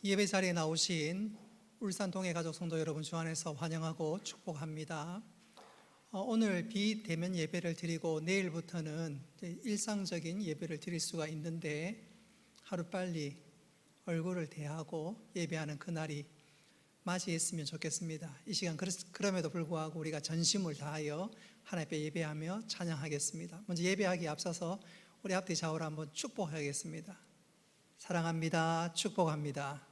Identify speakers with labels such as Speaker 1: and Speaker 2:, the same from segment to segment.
Speaker 1: 예배 자리에 나오신 울산 동해가족 성도 여러분 주 안에서 환영하고 축복합니다. 오늘 비대면 예배를 드리고 내일부터는 일상적인 예배를 드릴 수가 있는데 하루빨리 얼굴을 대하고 예배하는 그날이 맞이했으면 좋겠습니다. 이 시간 그럼에도 불구하고 우리가 전심을 다하여 하나님 앞에 예배하며 찬양하겠습니다. 먼저 예배하기에 앞서서 우리 앞뒤 좌우로 한번 축복하겠습니다. 사랑합니다. 축복합니다.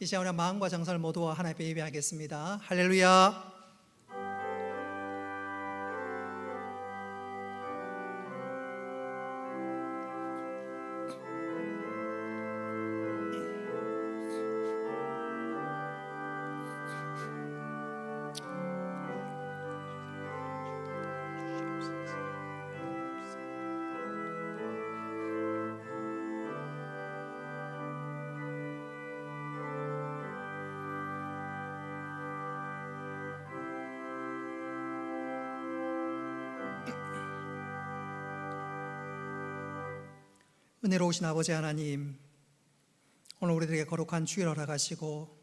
Speaker 1: 이 시간 우리 마음과 정성을 모두와 하나님 앞에 예배하겠습니다. 할렐루야. 은혜로우신 아버지 하나님, 오늘 우리들에게 거룩한 주일 허락하시고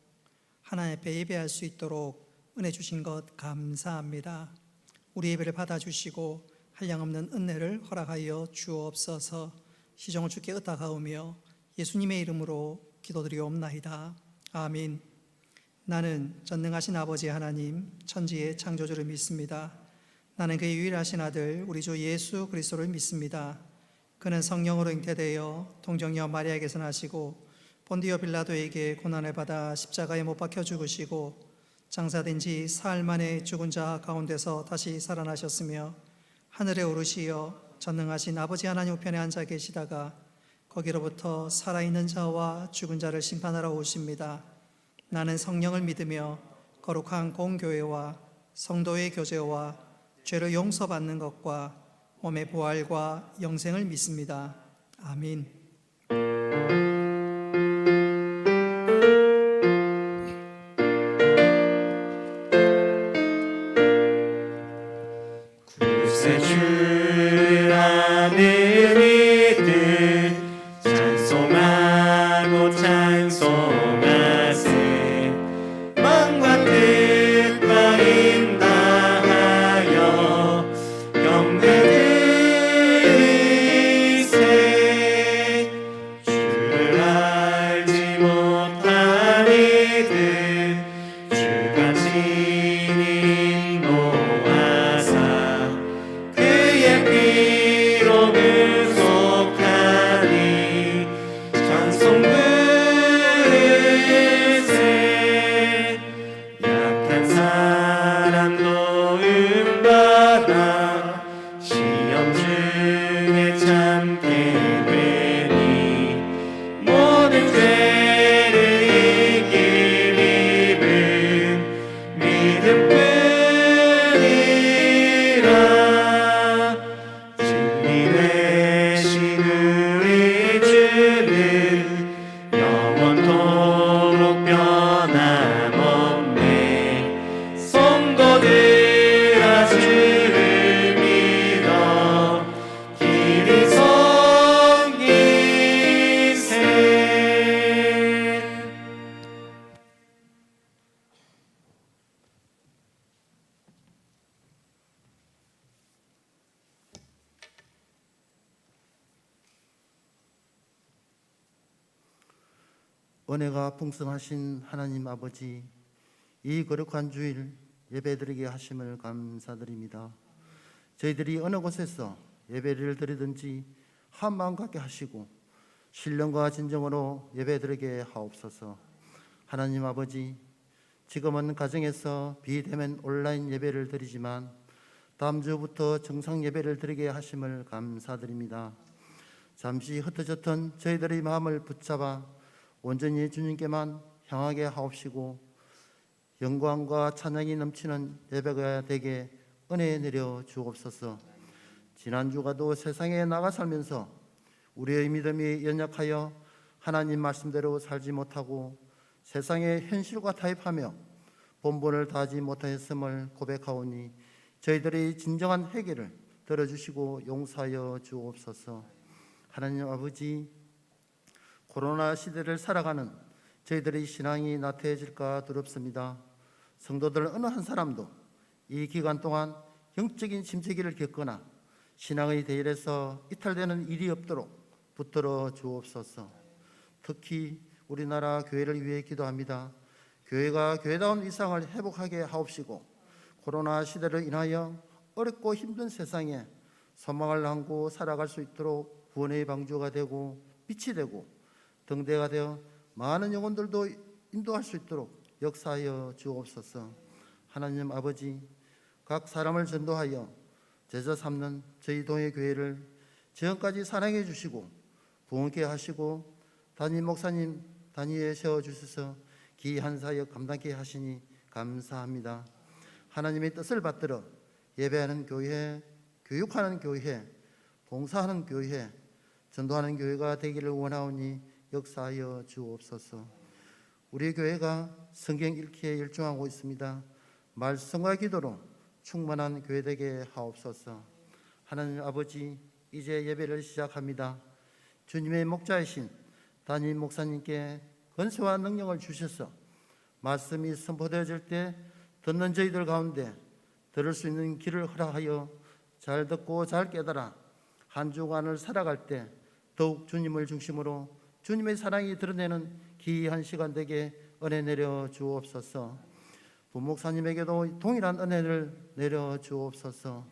Speaker 1: 하나님 앞에 예배할 수 있도록 은혜 주신 것 감사합니다. 우리 예배를 받아주시고 한량없는 은혜를 허락하여 주옵소서. 시종을 주께 의탁하오며 예수님의 이름으로 기도드리옵나이다. 아멘. 나는 전능하신 아버지 하나님, 천지의 창조주를 믿습니다. 나는 그의 유일하신 아들 우리 주 예수 그리스도를 믿습니다. 그는 성령으로 잉태되어 동정녀 마리아에게서 나시고 본디오 빌라도에게 고난을 받아 십자가에 못 박혀 죽으시고 장사된 지 사흘 만에 죽은 자 가운데서 다시 살아나셨으며 하늘에 오르시어 전능하신 아버지 하나님 우편에 앉아 계시다가 거기로부터 살아있는 자와 죽은 자를 심판하러 오십니다. 나는 성령을 믿으며 거룩한 공교회와 성도의 교제와 죄를 용서받는 것과 몸의 부활과 영생을 믿습니다. 아멘.
Speaker 2: 구세주 하늘의 뜻 찬송하고 찬송하세. 마음과 뜻과 힘 다하여 경배를
Speaker 3: 은혜가 풍성하신 하나님 아버지, 이 거룩한 주일 예배드리게 하심을 감사드립니다. 저희들이 어느 곳에서 예배를 드리든지 한 마음 갖게 하시고 신령과 진정으로 예배드리게 하옵소서. 하나님 아버지, 지금은 가정에서 비대면 온라인 예배를 드리지만 다음 주부터 정상 예배를 드리게 하심을 감사드립니다. 잠시 흩어졌던 저희들의 마음을 붙잡아 온전히 주님께만 향하게 하옵시고 영광과 찬양이 넘치는 예배가 되게 은혜 내려 주옵소서. 지난주가도 세상에 나가 살면서 우리의 믿음이 연약하여 하나님 말씀대로 살지 못하고 세상의 현실과 타협하며 본분을 다하지 못하였음을 고백하오니 저희들의 진정한 회개를 들어주시고 용서하여 주옵소서. 하나님 아버지, 코로나 시대를 살아가는 저희들의 신앙이 나태해질까 두렵습니다. 성도들 어느 한 사람도 이 기간 동안 영적인 침체기를 겪거나 신앙의 대열에서 이탈되는 일이 없도록 붙들어 주옵소서. 특히 우리나라 교회를 위해 기도합니다. 교회가 교회다운 일상을 회복하게 하옵시고 코로나 시대를 인하여 어렵고 힘든 세상에 소망을 안고 살아갈 수 있도록 구원의 방주가 되고 빛이 되고 등대가 되어 많은 영혼들도 인도할 수 있도록 역사하여 주옵소서. 하나님 아버지, 각 사람을 전도하여 제자 삼는 저희 동해교회를 지금까지 사랑해 주시고 부흥케 하시고 담임 목사님 단위에 세워주셔서 귀한 사역 감당케 하시니 감사합니다. 하나님의 뜻을 받들어 예배하는 교회, 교육하는 교회, 봉사하는 교회, 전도하는 교회가 되기를 원하오니 역사하여 주옵소서. 우리 교회가 성경 읽기에 열중하고 있습니다. 말씀과 기도로 충만한 교회 되게 하옵소서. 하나님 아버지, 이제 예배를 시작합니다. 주님의 목자이신 담임 목사님께 권세와 능력을 주셔서 말씀이 선포되어질 때 듣는 저희들 가운데 들을 수 있는 길을 허락하여 잘 듣고 잘 깨달아 한 주간을 살아갈 때 더욱 주님을 중심으로 주님의 사랑이 드러내는 귀한 시간 되게 은혜 내려 주옵소서. 부목사님에게도 동일한 은혜를 내려 주옵소서.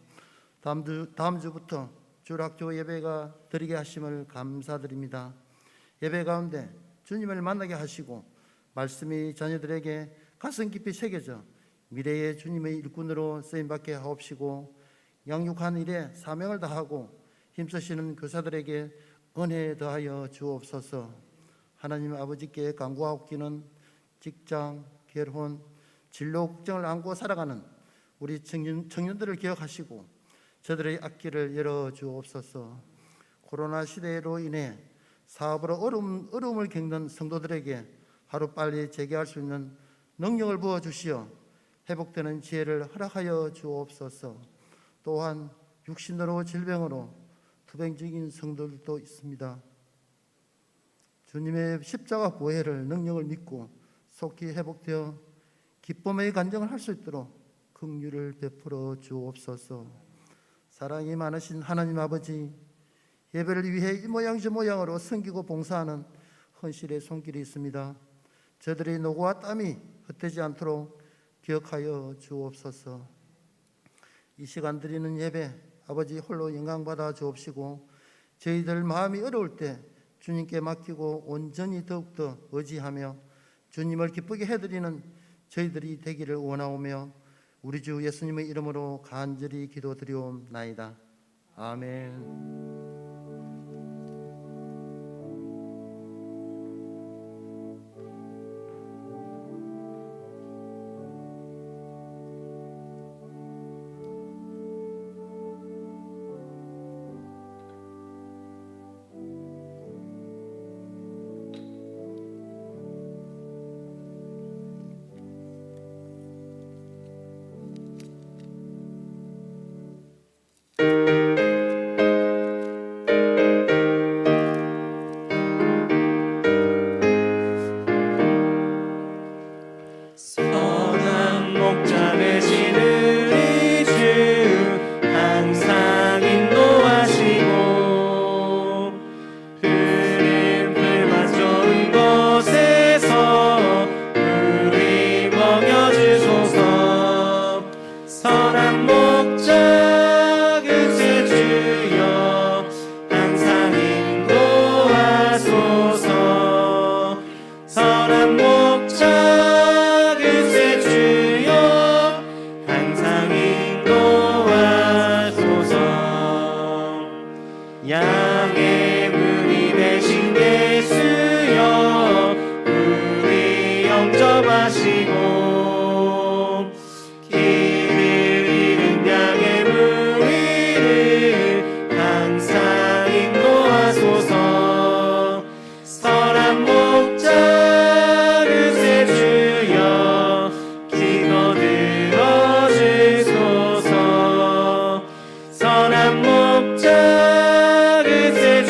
Speaker 3: 다음 주부터 주일학교 예배가 드리게 하심을 감사드립니다. 예배 가운데 주님을 만나게 하시고 말씀이 자녀들에게 가슴 깊이 새겨져 미래의 주님의 일꾼으로 쓰임받게 하옵시고 양육한 일에 사명을 다하고 힘쓰시는 교사들에게 은혜 더하여 주옵소서. 하나님 아버지께 간구하옵기는 직장, 결혼, 진로 걱정을 안고 살아가는 우리 청년들을 기억하시고 저들의 앞길을 열어주옵소서. 코로나 시대로 인해 사업으로 어려움을 겪는 성도들에게 하루빨리 재개할 수 있는 능력을 부어주시어 회복되는 지혜를 허락하여 주옵소서. 또한 육신으로 질병으로 투병 중인 성도들도 있습니다. 주님의 십자가 보혈을 능력을 믿고 속히 회복되어 기쁨의 간증을 할 수 있도록 긍휼을 베풀어 주옵소서. 사랑이 많으신 하나님 아버지, 예배를 위해 이 모양 저 모양으로 섬기고 봉사하는 헌실의 손길이 있습니다. 저들의 노고와 땀이 헛되지 않도록 기억하여 주옵소서. 이 시간 드리는 예배 아버지 홀로 영광받아 주옵시고 저희들 마음이 어려울 때 주님께 맡기고 온전히 더욱더 의지하며 주님을 기쁘게 해드리는 저희들이 되기를 원하오며 우리 주 예수님의 이름으로 간절히 기도드리옵나이다. 아멘.
Speaker 2: 선한 목자 되시는 이 주 항상 인도하시고 흐름 풀밭 좋은 곳에서 우리 먹여주소서. 선한 목자 그새 주여 항상 인도하소서. 선한 목자 양의 문이 되신 예수여 우리 영접하시고 길을 잃은 양의 무리를 항상 인도하소서. 선한 목자 그새 주여 기도 들어주소서. 선한 목자 그새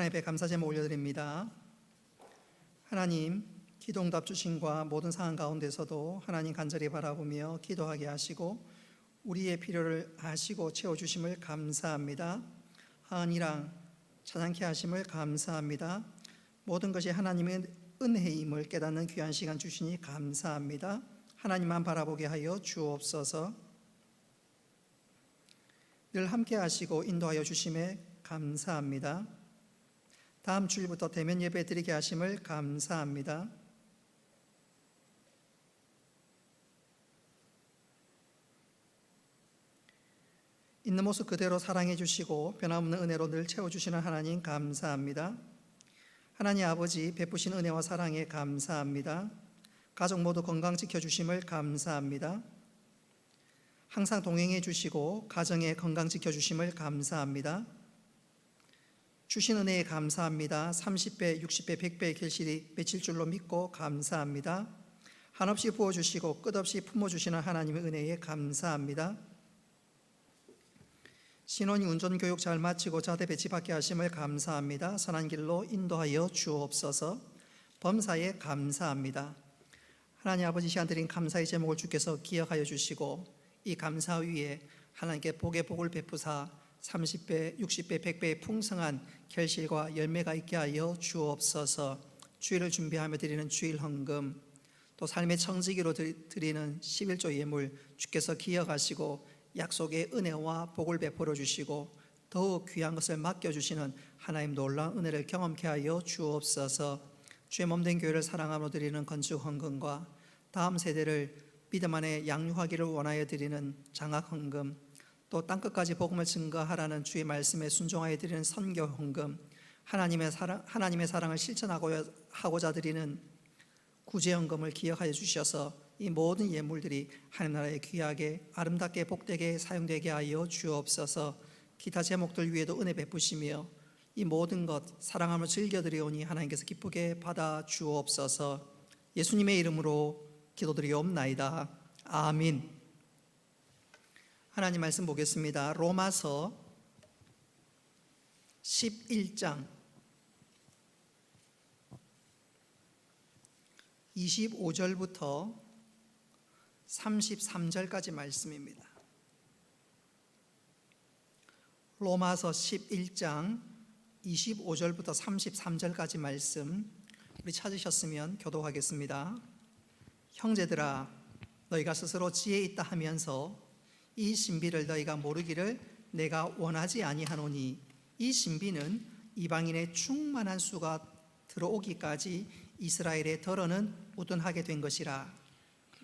Speaker 1: 하나님 앞에 감사 제목 올려드립니다. 하나님, 기도응답 주심과 모든 상황 가운데서도 하나님 간절히 바라보며 기도하게 하시고 우리의 필요를 아시고 채워주심을 감사합니다. 하은이랑 찬양케 하심을 감사합니다. 모든 것이 하나님의 은혜임을 깨닫는 귀한 시간 주시니 감사합니다. 하나님만 바라보게 하여 주옵소서. 늘 함께 하시고 인도하여 주심에 감사합니다. 다음 주일부터 대면 예배 드리게 하심을 감사합니다. 있는 모습 그대로 사랑해 주시고 변함없는 은혜로 늘 채워주시는 하나님 감사합니다. 하나님 아버지 베푸신 은혜와 사랑에 감사합니다. 가족 모두 건강 지켜주심을 감사합니다. 항상 동행해 주시고 가정에 건강 지켜주심을 감사합니다. 주신 은혜에 감사합니다. 30배, 60배, 100배의 결실이 맺힐 줄로 믿고 감사합니다. 한없이 부어주시고 끝없이 품어주시는 하나님의 은혜에 감사합니다. 신혼이 운전교육 잘 마치고 자대 배치받게 하심을 감사합니다. 선한 길로 인도하여 주옵소서. 범사에 감사합니다. 하나님 아버지 시간 드린 감사의 제목을 주께서 기억하여 주시고 이 감사 위에 하나님께 복의 복을 베푸사 30배, 60배, 100배의 풍성한 결실과 열매가 있게 하여 주옵소서. 주일을 준비하며 드리는 주일 헌금, 또 삶의 청지기로 드리는 11조 예물 주께서 기억하시고 약속의 은혜와 복을 베풀어 주시고 더욱 귀한 것을 맡겨주시는 하나님 놀라운 은혜를 경험케 하여 주옵소서. 주의 몸된 교회를 사랑함으로 드리는 건축 헌금과 다음 세대를 믿음 안에 양육하기를 원하여 드리는 장학 헌금, 또 땅끝까지 복음을 증거하라는 주의 말씀에 순종하여 드리는 선교 헌금, 하나님의 사랑을 실천하고자 드리는 구제 헌금을 기억하여 주셔서 이 모든 예물들이 하나님 나라에 귀하게 아름답게 복되게 사용되게 하여 주옵소서. 기타 제목들 위에도 은혜 베푸시며 이 모든 것 사랑하며 즐겨드리오니 하나님께서 기쁘게 받아 주옵소서. 예수님의 이름으로 기도드리옵나이다. 아멘. 하나님 말씀 보겠습니다. 로마서 11장 25절부터 33절까지 말씀입니다. 로마서 11장 25절부터 33절까지 말씀 우리 찾으셨으면 교독하겠습니다. 형제들아, 너희가 스스로 지혜 있다 하면서 이 신비를 너희가 모르기를 내가 원하지 아니하노니 이 신비는 이방인의 충만한 수가 들어오기까지 이스라엘의 덜어는 우둔하게 된 것이라.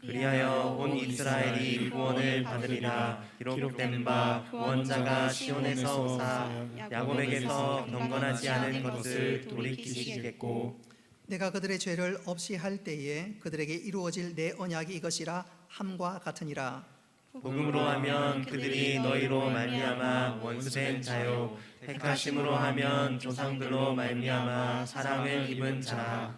Speaker 2: 그리하여 온 이스라엘이 구원을 받으리라. 기록된 바 구원자가 시온에서 오사 야곱에게서 경건하지 않은 것을 돌이키시겠고
Speaker 1: 내가 그들의 죄를 없이 할 때에 그들에게 이루어질 내 언약이 이것이라 함과 같으니라.
Speaker 2: 복음으로 하면 그들이 너희로 말미암아 원수된 자요 택하심으로 하면 조상들로 말미암아 사랑을 입은 자라.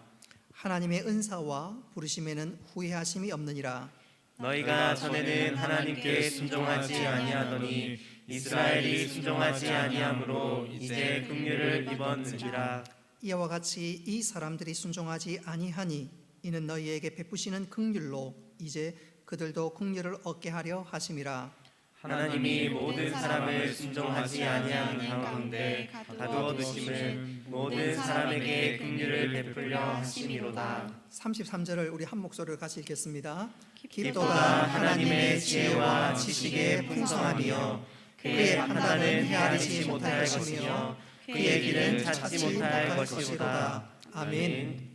Speaker 1: 하나님의 은사와 부르심에는 후회하심이 없느니라.
Speaker 2: 너희가 전에는 하나님께 순종하지 아니하더니 이스라엘이 순종하지 아니하므로 이제 긍휼을 입었느니라.
Speaker 1: 이와 같이 이 사람들이 순종하지 아니하니 이는 너희에게 베푸시는 긍휼로 이제 그들도 긍휼을 얻게 하려 하심이라.
Speaker 2: 하나님이 모든 사람을 순종하지 아니한 가운데 가두어 두심은 모든 사람에게 긍휼을 베풀려 하심이로다.
Speaker 1: 33절을 우리 한 목소리로 같이 읽겠습니다.
Speaker 2: 깊도다 하나님의 지혜와 지식의 풍성함이여 그의 판단은 헤아리지 못할 것이며 그의 길은 찾지 못할 것이로다.
Speaker 1: 아멘.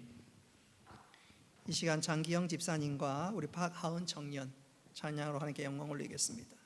Speaker 1: 이 시간 장기영 집사님과 우리 박하은 청년 찬양으로 하나님께 영광 올리겠습니다.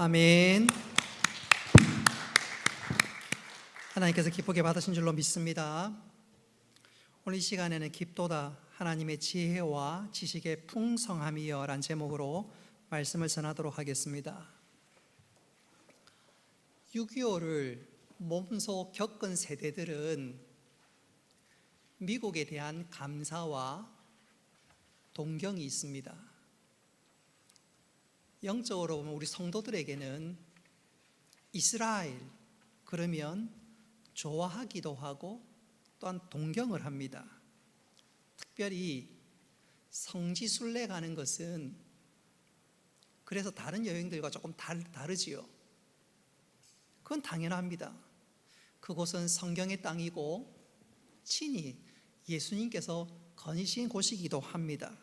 Speaker 1: 아멘. 하나님께서 기쁘게 받으신 줄로 믿습니다. 오늘 이 시간에는 깊도다 하나님의 지혜와 지식의 풍성함이여 라는 제목으로 말씀을 전하도록 하겠습니다. 6.25를 몸소 겪은 세대들은 미국에 대한 감사와 동경이 있습니다. 영적으로 보면 우리 성도들에게는 이스라엘 그러면 좋아하기도 하고 또한 동경을 합니다. 특별히 성지순례 가는 것은 그래서 다른 여행들과 조금 다르지요. 그건 당연합니다. 그곳은 성경의 땅이고 친히 예수님께서 거니신 곳이기도 합니다.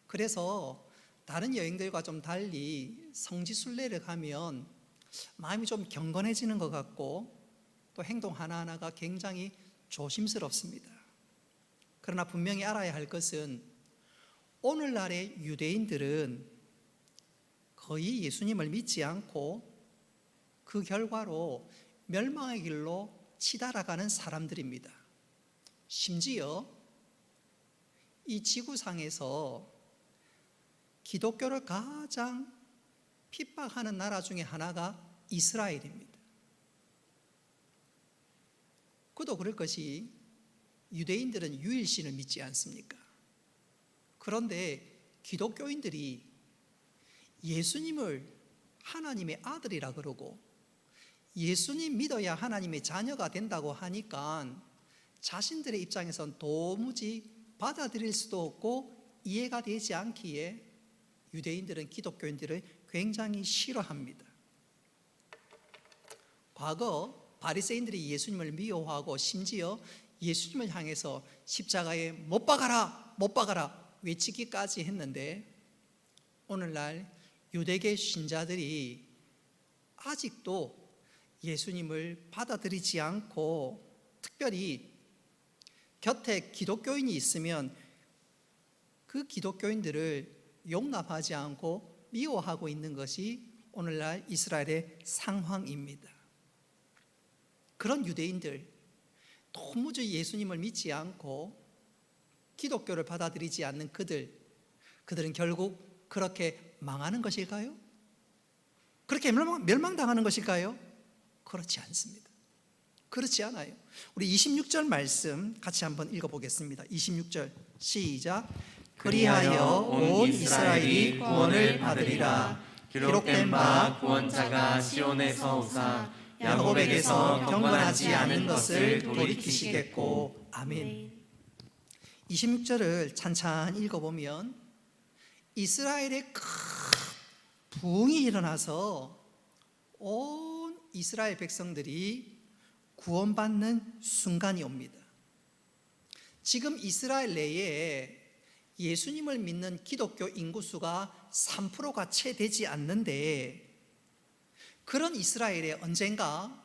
Speaker 1: 그래서 다른 여행들과 좀 달리 성지순례를 가면 마음이 좀 경건해지는 것 같고 또 행동 하나하나가 굉장히 조심스럽습니다. 그러나 분명히 알아야 할 것은 오늘날의 유대인들은 거의 예수님을 믿지 않고 그 결과로 멸망의 길로 치달아가는 사람들입니다. 심지어 이 지구상에서 기독교를 가장 핍박하는 나라 중에 하나가 이스라엘입니다. 그도 그럴 것이 유대인들은 유일신을 믿지 않습니까? 그런데 기독교인들이 예수님을 하나님의 아들이라 그러고 예수님 믿어야 하나님의 자녀가 된다고 하니까 자신들의 입장에선 도무지 받아들일 수도 없고 이해가 되지 않기에 유대인들은 기독교인들을 굉장히 싫어합니다. 과거 바리새인들이 예수님을 미워하고 심지어 예수님을 향해서 십자가에 못 박아라, 못 박아라 외치기까지 했는데 오늘날 유대계 신자들이 아직도 예수님을 받아들이지 않고 특별히 곁에 기독교인이 있으면 그 기독교인들을 용납하지 않고 미워하고 있는 것이 오늘날 이스라엘의 상황입니다. 그런 유대인들, 도무지 예수님을 믿지 않고 기독교를 받아들이지 않는 그들은 결국 그렇게 망하는 것일까요? 그렇게 멸망당하는 것일까요? 그렇지 않습니다. 그렇지 않아요. 우리 26절 말씀 같이 한번 읽어보겠습니다. 26절 시작. 그리하여 온 이스라엘이 구원을 받으리라.
Speaker 2: 기록된 바 구원자가 시온에서 오사
Speaker 1: 야곱에게서 경건하지 않은 것을 돌이키시겠고. 아멘. 26절을 찬찬히 읽어보면 이스라엘의 큰 부흥이 일어나서 온 이스라엘 백성들이 구원받는 순간이 옵니다. 지금 이스라엘 내에 예수님을 믿는 기독교 인구수가 3%가 채 되지 않는데, 그런 이스라엘에 언젠가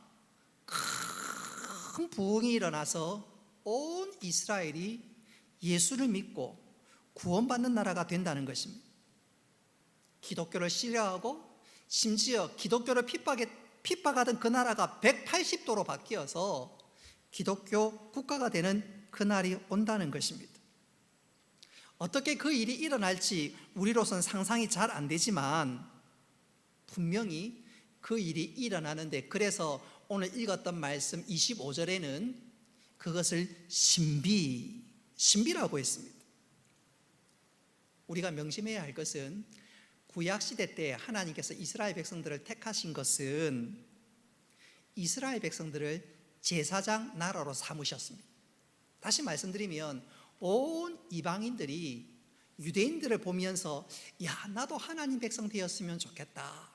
Speaker 1: 큰 부흥이 일어나서 온 이스라엘이 예수를 믿고 구원받는 나라가 된다는 것입니다. 기독교를 싫어하고 심지어 기독교를 핍박하던 그 나라가 180도로 바뀌어서 기독교 국가가 되는 그날이 온다는 것입니다. 어떻게 그 일이 일어날지 우리로서는 상상이 잘 안 되지만 분명히 그 일이 일어나는데, 그래서 오늘 읽었던 말씀 25절에는 그것을 신비라고 했습니다. 우리가 명심해야 할 것은 구약시대 때 하나님께서 이스라엘 백성들을 택하신 것은 이스라엘 백성들을 제사장 나라로 삼으셨습니다. 다시 말씀드리면 온 이방인들이 유대인들을 보면서 야, 나도 하나님 백성 되었으면 좋겠다.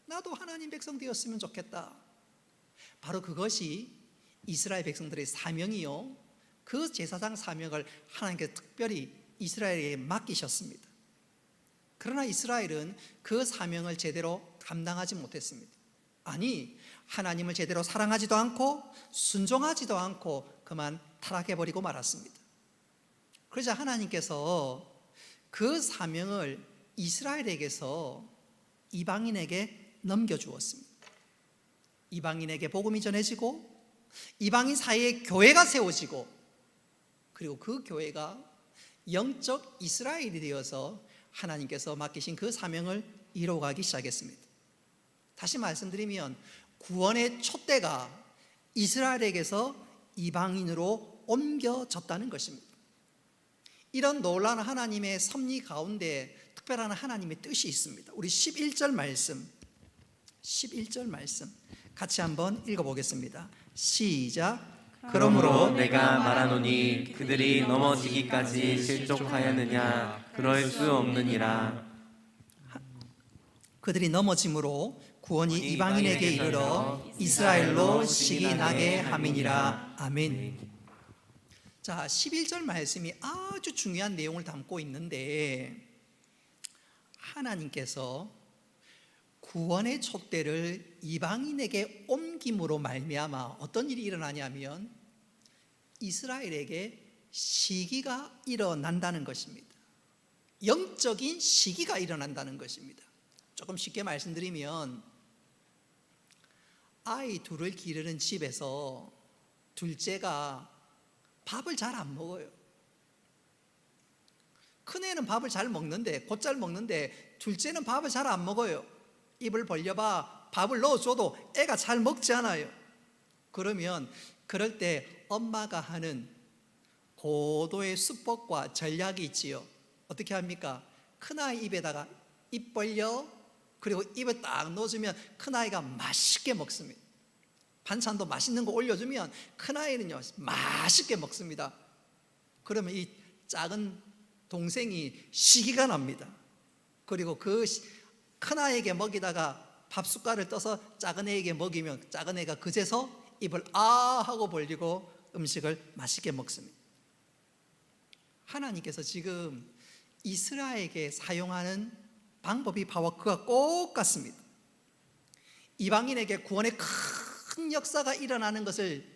Speaker 1: 나도 하나님 백성 되었으면 좋겠다. 바로 그것이 이스라엘 백성들의 사명이요, 그 제사장 사명을 하나님께서 특별히 이스라엘에게 맡기셨습니다. 그러나 이스라엘은 그 사명을 제대로 감당하지 못했습니다. 아니, 하나님을 제대로 사랑하지도 않고 순종하지도 않고 그만 타락해버리고 말았습니다. 그러자 하나님께서 그 사명을 이스라엘에게서 이방인에게 넘겨주었습니다. 이방인에게 복음이 전해지고 이방인 사이에 교회가 세워지고, 그리고 그 교회가 영적 이스라엘이 되어서 하나님께서 맡기신 그 사명을 이루어가기 시작했습니다. 다시 말씀드리면 구원의 촛대가 이스라엘에게서 이방인으로 옮겨졌다는 것입니다. 이런 놀라운 하나님의 섭리 가운데 특별한 하나님의 뜻이 있습니다. 우리 11절 말씀 같이 한번 읽어보겠습니다. 시작.
Speaker 2: 그러므로 내가 말하노니 그들이 넘어지기까지 실족하였느냐? 그럴 수 없느니라.
Speaker 1: 그들이 넘어짐으로 구원이 이방인에게 이르러 이스라엘로 식이 나게 함이니라. 아멘. 자, 11절 말씀이 아주 중요한 내용을 담고 있는데, 하나님께서 구원의 촛대를 이방인에게 옮김으로 말미암아 어떤 일이 일어나냐면 이스라엘에게 시기가 일어난다는 것입니다. 영적인 시기가 일어난다는 것입니다. 조금 쉽게 말씀드리면 아이 둘을 기르는 집에서 둘째가 밥을 잘 안 먹어요. 큰애는 밥을 잘 먹는데, 곧잘 먹는데 둘째는 밥을 잘 안 먹어요. 입을 벌려봐 밥을 넣어줘도 애가 잘 먹지 않아요. 그럴 때 엄마가 하는 고도의 수법과 전략이 있지요. 어떻게 합니까? 큰아이 입에다가 입 벌려, 그리고 입에 딱 넣어주면 큰아이가 맛있게 먹습니다. 반찬도 맛있는 거 올려주면 큰아이는요 맛있게 먹습니다. 그러면 이 작은 동생이 시기가 납니다. 그리고 그 큰아이에게 먹이다가 밥 숟갈을 떠서 작은 애에게 먹이면 작은 애가 그제서 입을 아 하고 벌리고 음식을 맛있게 먹습니다. 하나님께서 지금 이스라엘에게 사용하는 방법이 바로 그와 똑같습니다. 이방인에게 구원의 큰 역사가 일어나는 것을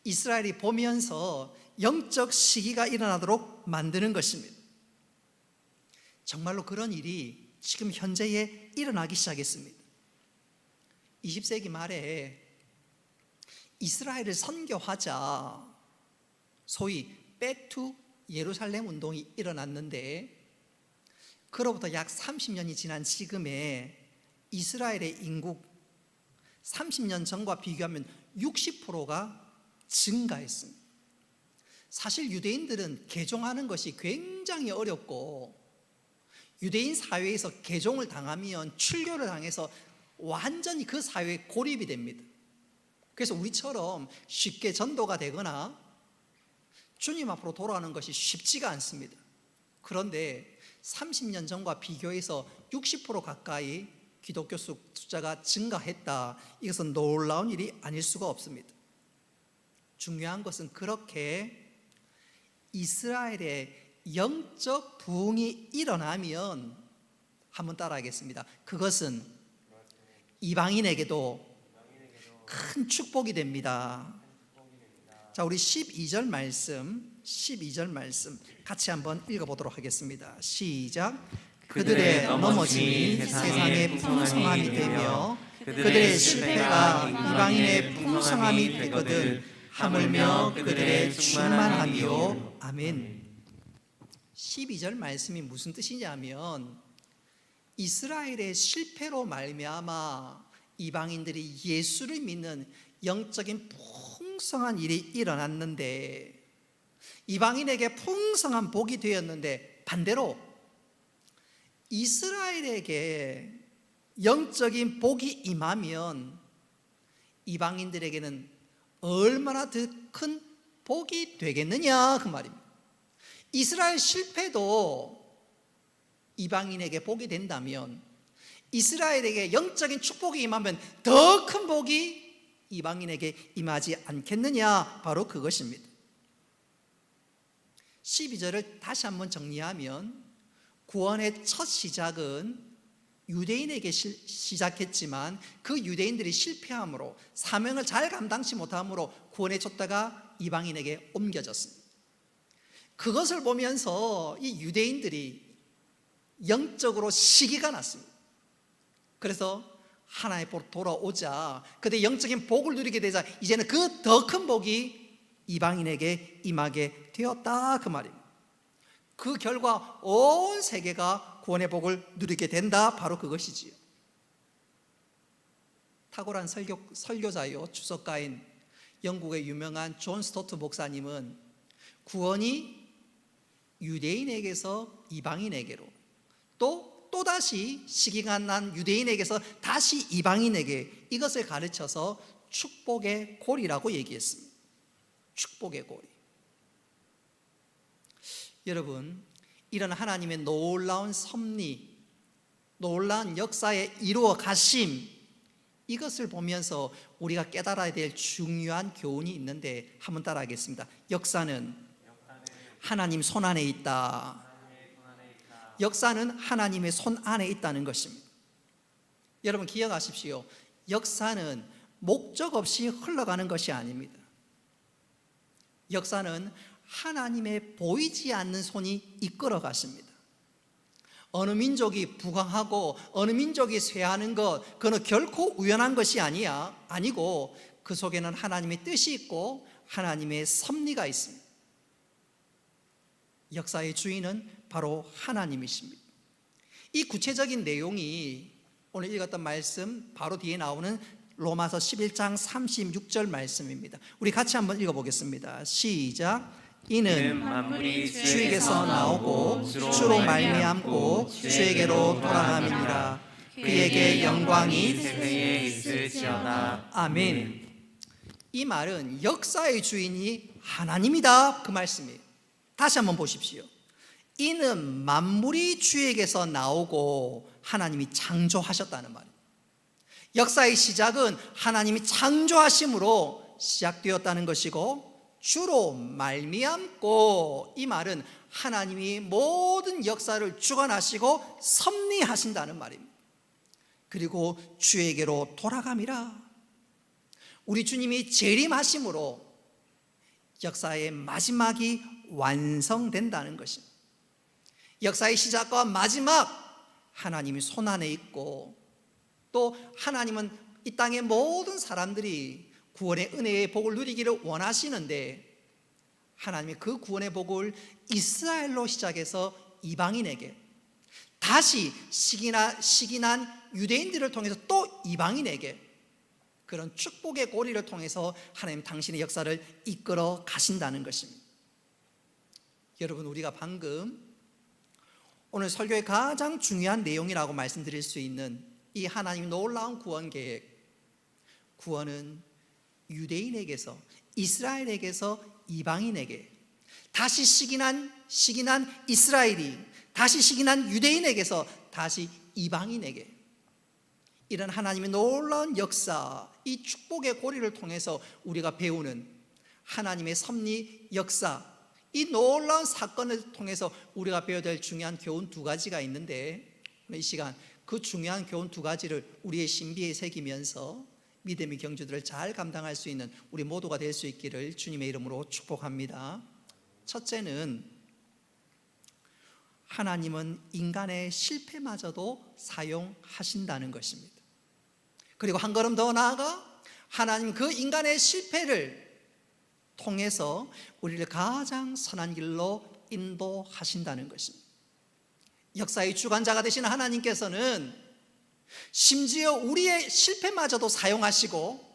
Speaker 1: 이스라엘이 보면서 영적 시기가 일어나도록 만드는 것입니다. 정말로 그런 일이 지금 현재에 일어나기 시작했습니다. 20세기 말에 이스라엘을 선교하자 소위 백투 예루살렘 운동이 일어났는데, 그로부터 약 30년이 지난 지금에 이스라엘의 인구 30년 전과 비교하면 60%가 증가했습니다. 사실 유대인들은 개종하는 것이 굉장히 어렵고, 유대인 사회에서 개종을 당하면 출교를 당해서 완전히 그 사회에 고립이 됩니다. 그래서 우리처럼 쉽게 전도가 되거나 주님 앞으로 돌아가는 것이 쉽지가 않습니다. 그런데 30년 전과 비교해서 60% 가까이 기독교 숫자가 증가했다. 이것은 놀라운 일이 아닐 수가 없습니다. 중요한 것은 그렇게 이스라엘의 영적 부흥이 일어나면, 한번 따라하겠습니다. 그것은 이방인에게도 큰 축복이 됩니다. 자, 우리 12절 말씀 같이 한번 읽어보도록 하겠습니다. 시작. 그들의 넘어짐이 세상의 풍성함이 되며 그들의 실패가 이방인의 풍성함이 되거든 하물며 그들의 충만함이요. 아멘. 12절 말씀이 무슨 뜻이냐면, 이스라엘의 실패로 말미암아 이방인들이 예수를 믿는 영적인 풍성한 일이 일어났는데, 이방인에게 풍성한 복이 되었는데, 반대로 이스라엘에게 영적인 복이 임하면 이방인들에게는 얼마나 더 큰 복이 되겠느냐, 그 말입니다. 이스라엘 실패도 이방인에게 복이 된다면, 이스라엘에게 영적인 축복이 임하면 더 큰 복이 이방인에게 임하지 않겠느냐, 바로 그것입니다. 12절을 다시 한번 정리하면, 구원의 첫 시작은 유대인에게 시작했지만 그 유대인들이 실패함으로, 사명을 잘 감당치 못함으로 구원의 촛대가 이방인에게 옮겨졌습니다. 그것을 보면서 이 유대인들이 영적으로 시기가 났습니다. 그래서 하나님께로 돌아오자, 그때 영적인 복을 누리게 되자 이제는 그 더 큰 복이 이방인에게 임하게 되었다, 그 말입니다. 그 결과 온 세계가 구원의 복을 누리게 된다, 바로 그것이지요. 탁월한 설교자요 주석가인 영국의 유명한 존 스토트 목사님은 구원이 유대인에게서 이방인에게로, 또다시 시기가 난 유대인에게서 다시 이방인에게, 이것을 가르쳐서 축복의 고리라고 얘기했습니다. 축복의 고리. 여러분, 이런 하나님의 놀라운 섭리, 놀라운 역사에 이루어 가심, 이것을 보면서 우리가 깨달아야 될 중요한 교훈이 있는데, 한번 따라하겠습니다. 역사는 하나님 손 안에 있다. 역사는 하나님의 손 안에 있다는 것입니다. 여러분 기억하십시오. 역사는 목적 없이 흘러가는 것이 아닙니다. 역사는 하나님의 보이지 않는 손이 이끌어 가십니다. 어느 민족이 부강하고 어느 민족이 쇠하는 것, 그건 결코 우연한 것이 아니고 그 속에는 하나님의 뜻이 있고 하나님의 섭리가 있습니다. 역사의 주인은 바로 하나님이십니다. 이 구체적인 내용이 오늘 읽었던 말씀 바로 뒤에 나오는 로마서 11장 36절 말씀입니다. 우리 같이 한번 읽어보겠습니다. 시작. 이는
Speaker 2: 만물이
Speaker 1: 주에게서 나오고 주로 말미암고 주에게로 돌아감이니라. 그에게 영광이
Speaker 2: 세세에 있을지어다.
Speaker 1: 아멘. 이 말은 역사의 주인이 하나님이다, 그 말씀이에요. 다시 한번 보십시오. 이는 만물이 주에게서 나오고 하나님이 창조하셨다는 말이에요. 역사의 시작은 하나님이 창조하심으로 시작되었다는 것이고, 주로 말미암고, 이 말은 하나님이 모든 역사를 주관하시고 섭리하신다는 말입니다. 그리고 주에게로 돌아감이라. 우리 주님이 재림하심으로 역사의 마지막이 완성된다는 것입니다. 역사의 시작과 마지막, 하나님이 손 안에 있고, 또 하나님은 이 땅의 모든 사람들이 구원의 은혜의 복을 누리기를 원하시는데, 하나님이 그 구원의 복을 이스라엘로 시작해서 이방인에게, 다시 시기난 유대인들을 통해서 또 이방인에게 그런 축복의 고리를 통해서 하나님 당신의 역사를 이끌어 가신다는 것입니다. 여러분, 우리가 방금 오늘 설교의 가장 중요한 내용이라고 말씀드릴 수 있는 이 하나님의 놀라운 구원 계획, 구원은 유대인에게서, 이스라엘에게서 이방인에게, 다시 시기난 이스라엘이 다시 시기난 유대인에게서 다시 이방인에게, 이런 하나님의 놀라운 역사, 이 축복의 고리를 통해서 우리가 배우는 하나님의 섭리 역사, 이 놀라운 사건을 통해서 우리가 배워야 될 중요한 교훈 두 가지가 있는데, 이 시간 그 중요한 교훈 두 가지를 우리의 신비에 새기면서 믿음의 경주들을 잘 감당할 수 있는 우리 모두가 될 수 있기를 주님의 이름으로 축복합니다. 첫째는, 하나님은 인간의 실패마저도 사용하신다는 것입니다. 그리고 한 걸음 더 나아가 하나님 그 인간의 실패를 통해서 우리를 가장 선한 길로 인도하신다는 것입니다. 역사의 주관자가 되신 하나님께서는 심지어 우리의 실패마저도 사용하시고,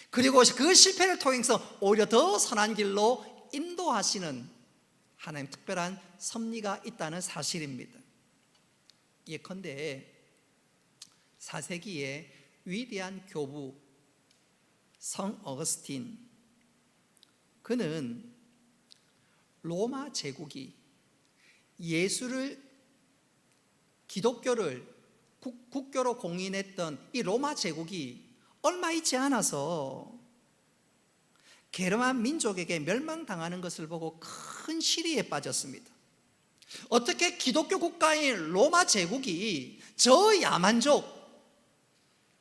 Speaker 1: 그리고 그 실패를 통해서 오히려 더 선한 길로 인도하시는 하나님 특별한 섭리가 있다는 사실입니다. 예컨대 4세기의 위대한 교부 성 어거스틴, 그는 로마 제국이 기독교를 국교로 공인했던 이 로마 제국이 얼마 있지 않아서 게르만 민족에게 멸망당하는 것을 보고 큰 시리에 빠졌습니다. 어떻게 기독교 국가인 로마 제국이 저 야만족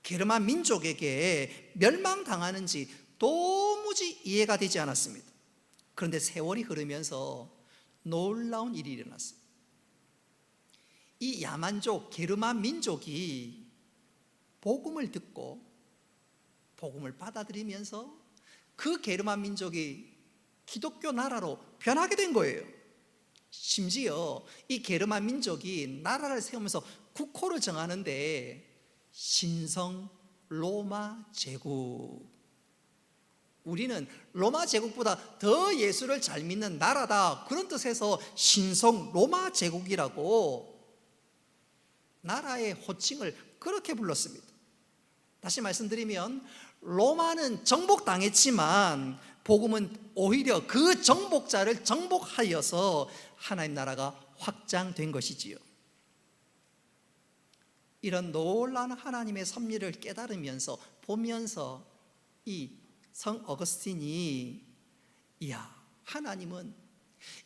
Speaker 1: 게르만 민족에게 멸망당하는지 도무지 이해가 되지 않았습니다. 그런데 세월이 흐르면서 놀라운 일이 일어났습니다. 이 야만족 게르만 민족이 복음을 듣고 복음을 받아들이면서 그 게르만 민족이 기독교 나라로 변하게 된 거예요. 심지어 이 게르만 민족이 나라를 세우면서 국호를 정하는데 신성 로마 제국, 우리는 로마 제국보다 더 예수를 잘 믿는 나라다, 그런 뜻에서 신성 로마 제국이라고 나라의 호칭을 그렇게 불렀습니다. 다시 말씀드리면 로마는 정복당했지만 복음은 오히려 그 정복자를 정복하여서 하나님 나라가 확장된 것이지요. 이런 놀라운 하나님의 섭리를 깨달으면서 보면서 이 성 어거스틴이, 이야, 하나님은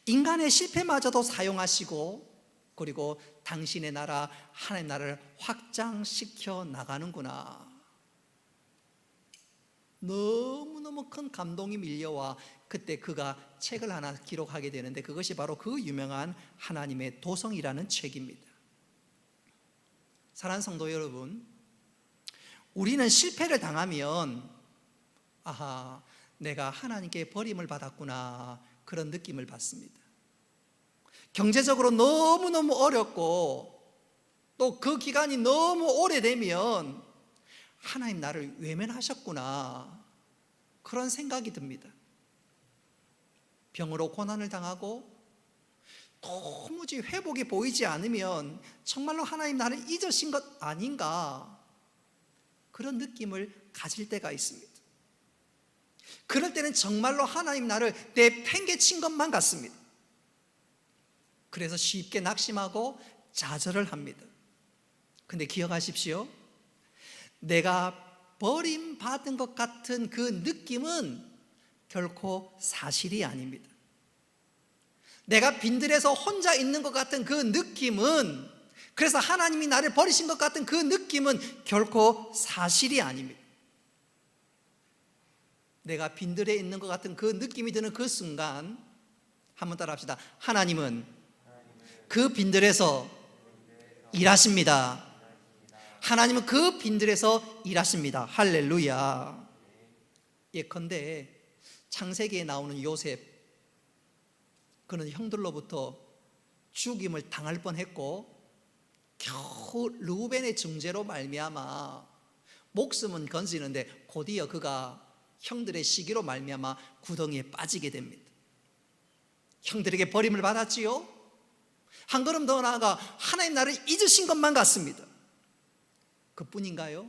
Speaker 1: 인간의 실패마저도 사용하시고 그리고 당신의 나라, 하나님 나라를 확장시켜 나가는구나. 너무너무 큰 감동이 밀려와 그때 그가 책을 하나 기록하게 되는데, 그것이 바로 그 유명한 하나님의 도성이라는 책입니다. 사랑하는 성도 여러분, 우리는 실패를 당하면 아하, 내가 하나님께 버림을 받았구나, 그런 느낌을 받습니다. 경제적으로 너무너무 어렵고 또 그 기간이 너무 오래되면 하나님 나를 외면하셨구나, 그런 생각이 듭니다. 병으로 고난을 당하고 도무지 회복이 보이지 않으면 정말로 하나님 나를 잊으신 것 아닌가, 그런 느낌을 가질 때가 있습니다. 그럴 때는 정말로 하나님 나를 내팽개친 것만 같습니다. 그래서 쉽게 낙심하고 좌절을 합니다. 근데 기억하십시오, 내가 버림받은 것 같은 그 느낌은 결코 사실이 아닙니다. 내가 빈들에서 혼자 있는 것 같은 그 느낌은, 그래서 하나님이 나를 버리신 것 같은 그 느낌은 결코 사실이 아닙니다. 내가 빈들에 있는 것 같은 그 느낌이 드는 그 순간, 한번 따라 합시다. 하나님은 그 빈들에서 일하십니다. 하나님은 그 빈들에서 일하십니다. 할렐루야. 예컨대 창세기에 나오는 요셉, 그는 형들로부터 죽임을 당할 뻔했고 겨우 르우벤의 중재로 말미암아 목숨은 건지는데 곧이어 그가 형들의 시기로 말미암아 구덩이에 빠지게 됩니다. 형들에게 버림을 받았지요. 한 걸음 더 나아가 하나님 나를 잊으신 것만 같습니다. 그뿐인가요?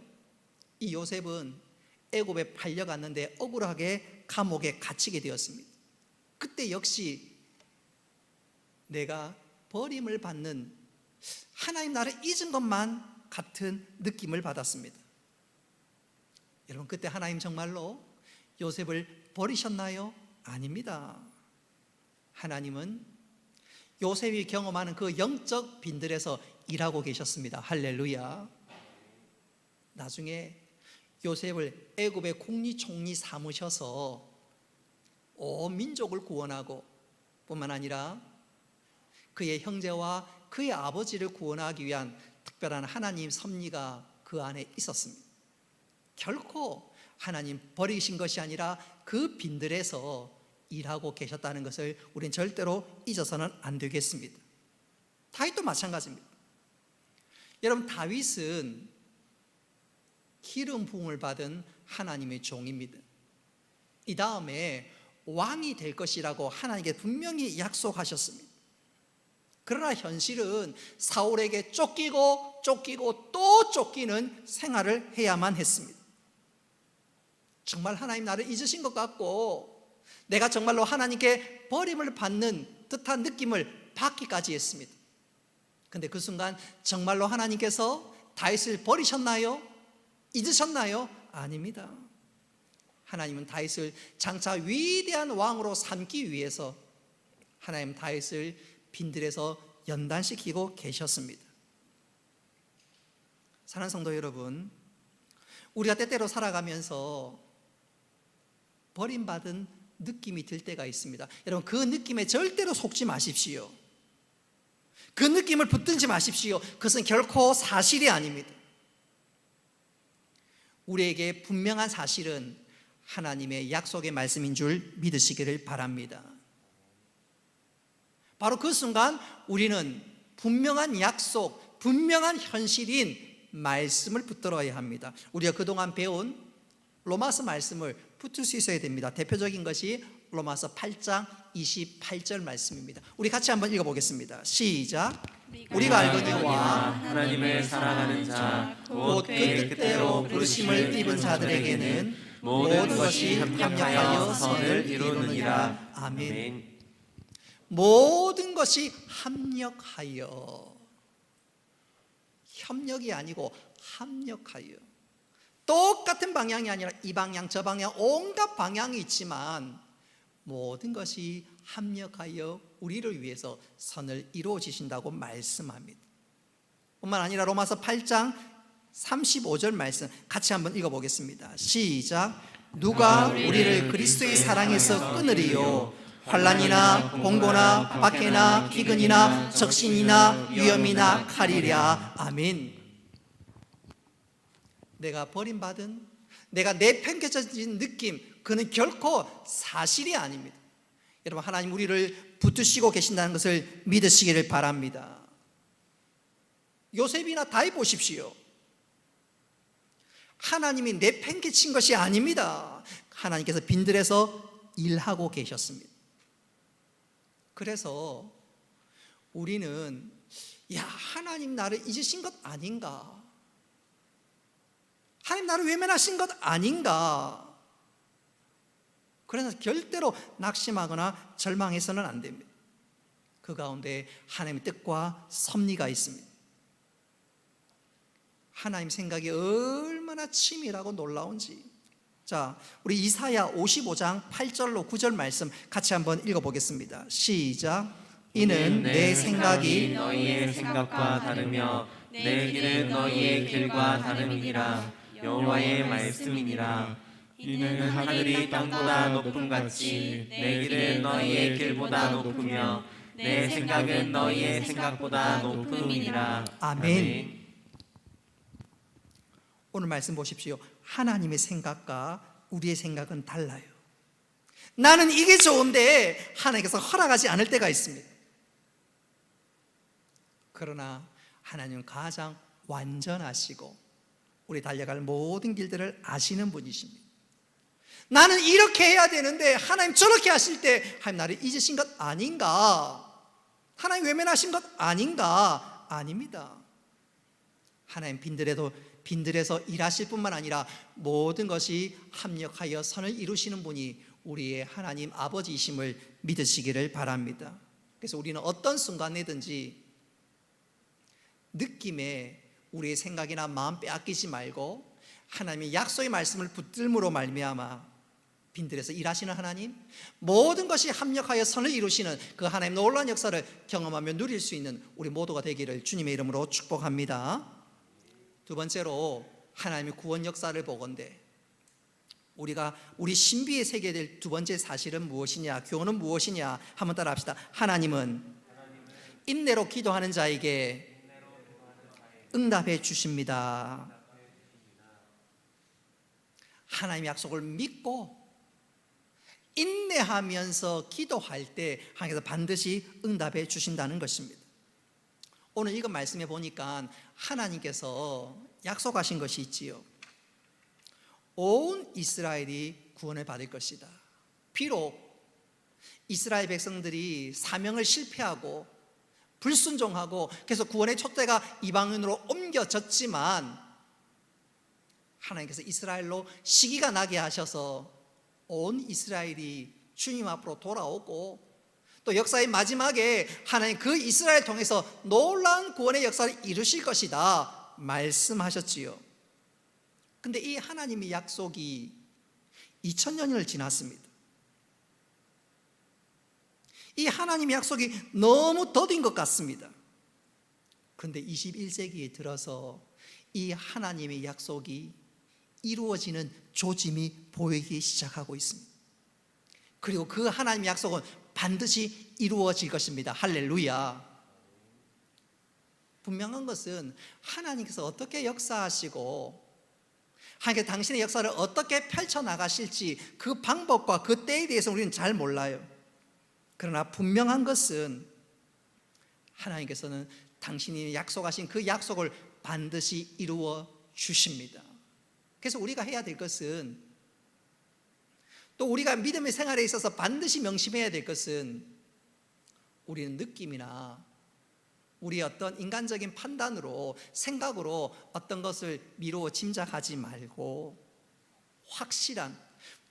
Speaker 1: 이 요셉은 애굽에 팔려갔는데 억울하게 감옥에 갇히게 되었습니다. 그때 역시 내가 버림을 받는, 하나님 나를 잊은 것만 같은 느낌을 받았습니다. 여러분, 그때 하나님 정말로 요셉을 버리셨나요? 아닙니다. 하나님은 요셉이 경험하는 그 영적 빈들에서 일하고 계셨습니다. 할렐루야. 나중에 요셉을 애굽의 국리총리 삼으셔서 온 민족을 구원하고 뿐만 아니라 그의 형제와 그의 아버지를 구원하기 위한 특별한 하나님 섭리가 그 안에 있었습니다. 결코 하나님 버리신 것이 아니라 그 빈들에서 일하고 계셨다는 것을 우리는 절대로 잊어서는 안 되겠습니다. 다윗도 마찬가지입니다. 여러분, 다윗은 기름 부음을 받은 하나님의 종입니다. 이 다음에 왕이 될 것이라고 하나님께 분명히 약속하셨습니다. 그러나 현실은 사울에게 쫓기고 또 쫓기는 생활을 해야만 했습니다. 정말 하나님 나를 잊으신 것 같고 내가 정말로 하나님께 버림을 받는 듯한 느낌을 받기까지 했습니다. 그런데 그 순간 정말로 하나님께서 다윗을 버리셨나요? 잊으셨나요? 아닙니다. 하나님은 다윗을 장차 위대한 왕으로 삼기 위해서 하나님 다윗을 빈들에서 연단시키고 계셨습니다. 사랑하는 성도 여러분, 우리가 때때로 살아가면서 버림받은 느낌이 들 때가 있습니다. 여러분, 그 느낌에 절대로 속지 마십시오. 그 느낌을 붙들지 마십시오. 그것은 결코 사실이 아닙니다. 우리에게 분명한 사실은 하나님의 약속의 말씀인 줄 믿으시기를 바랍니다. 바로 그 순간 우리는 분명한 약속, 분명한 현실인 말씀을 붙들어야 합니다. 우리가 그동안 배운 로마서 말씀을 붙들 수 있어야 됩니다. 대표적인 것이 로마서 8장 28절 말씀입니다. 우리 같이 한번 읽어보겠습니다. 시작. 우리가 알거니와
Speaker 2: 하나님을 사랑하는 자
Speaker 1: 곧 그 뜻대로 부르심을 입은 자들에게는 모든 것이 합력하여 선을 이루느니라. 아멘. 모든 것이 합력하여, 협력이 아니고 합력하여, 똑같은 방향이 아니라 이 방향 저 방향 온갖 방향이 있지만 모든 것이 합력하여 우리를 위해서 선을 이루어지신다고 말씀합니다. 뿐만 아니라 로마서 8장 35절 말씀 같이 한번 읽어보겠습니다. 시작. 누가 우리를 그리스도의 사랑에서 끊으리요? 환난이나 공고나 박해나 기근이나 적신이나 위험이나 칼이랴. 아멘. 내가 버림받은, 내가 내팽개쳐진 느낌, 그는 결코 사실이 아닙니다. 여러분, 하나님 우리를 붙드시고 계신다는 것을 믿으시기를 바랍니다. 요셉이나 다윗 보십시오. 하나님이 내팽개친 것이 아닙니다. 하나님께서 빈들에서 일하고 계셨습니다. 그래서 우리는 하나님 나를 잊으신 것 아닌가? 하나님 나를 외면하신 것 아닌가? 그래서 절대로 낙심하거나 절망해서는 안 됩니다. 그 가운데 하나님의 뜻과 섭리가 있습니다. 하나님 생각이 얼마나 치밀하고 놀라운지. 자, 우리 이사야 55장 8절로 9절 말씀 같이 한번 읽어보겠습니다. 시작. 이는 내 생각이
Speaker 2: 너희의 생각과 다르며 내 길은 너희의 길과 다름이니라. 여호와의 말씀이니라. 이는 하늘이 땅보다 높음같이 내 길은 너희의 길보다 높으며 내 생각은 너희의 생각보다 높음이니라.
Speaker 1: 아멘. 오늘 말씀 보십시오. 하나님의 생각과 우리의 생각은 달라요. 나는 이게 좋은데 하나님께서 허락하지 않을 때가 있습니다. 그러나 하나님은 가장 완전하시고 우리 달려갈 모든 길들을 아시는 분이십니다. 나는 이렇게 해야 되는데 하나님 저렇게 하실 때 하나님 나를 잊으신 것 아닌가? 하나님 외면하신 것 아닌가? 아닙니다. 하나님 빈들에서 일하실 뿐만 아니라 모든 것이 합력하여 선을 이루시는 분이 우리의 하나님 아버지이심을 믿으시기를 바랍니다. 그래서 우리는 어떤 순간이든지 느낌에 우리의 생각이나 마음 빼앗기지 말고 하나님의 약속의 말씀을 붙들므로 말미암아 빈들에서 일하시는 하나님, 모든 것이 합력하여 선을 이루시는 그 하나님 놀라운 역사를 경험하며 누릴 수 있는 우리 모두가 되기를 주님의 이름으로 축복합니다. 두 번째로 하나님의 구원 역사를 보건대 우리가 우리 신비에 새겨야 될 두 번째 사실은 무엇이냐, 교훈은 무엇이냐 한번 따라 합시다. 하나님은 인내로 기도하는 자에게 응답해 주십니다. 하나님의 약속을 믿고 인내하면서 기도할 때 하나님께서 반드시 응답해 주신다는 것입니다. 오늘 이거 말씀해 보니까 하나님께서 약속하신 것이 있지요. 온 이스라엘이 구원을 받을 것이다. 비록 이스라엘 백성들이 사명을 실패하고 불순종하고 그래서 구원의 촛대가 이방인으로 옮겨졌지만 하나님께서 이스라엘로 시기가 나게 하셔서 온 이스라엘이 주님 앞으로 돌아오고 또 역사의 마지막에 하나님 그 이스라엘 통해서 놀라운 구원의 역사를 이루실 것이다 말씀하셨지요. 근데 이 하나님의 약속이 2000년을 지났습니다. 이 하나님의 약속이 너무 더딘 것 같습니다. 그런데 21세기에 들어서 이 하나님의 약속이 이루어지는 조짐이 보이기 시작하고 있습니다. 그리고 그 하나님의 약속은 반드시 이루어질 것입니다. 할렐루야. 분명한 것은 하나님께서 어떻게 역사하시고 하나님께서 당신의 역사를 어떻게 펼쳐나가실지 그 방법과 그 때에 대해서 우리는 잘 몰라요. 그러나 분명한 것은 하나님께서는 당신이 약속하신 그 약속을 반드시 이루어 주십니다. 그래서 우리가 해야 될 것은 또 우리가 믿음의 생활에 있어서 반드시 명심해야 될 것은 우리는 느낌이나 우리의 어떤 인간적인 판단으로 생각으로 어떤 것을 미루어 짐작하지 말고 확실한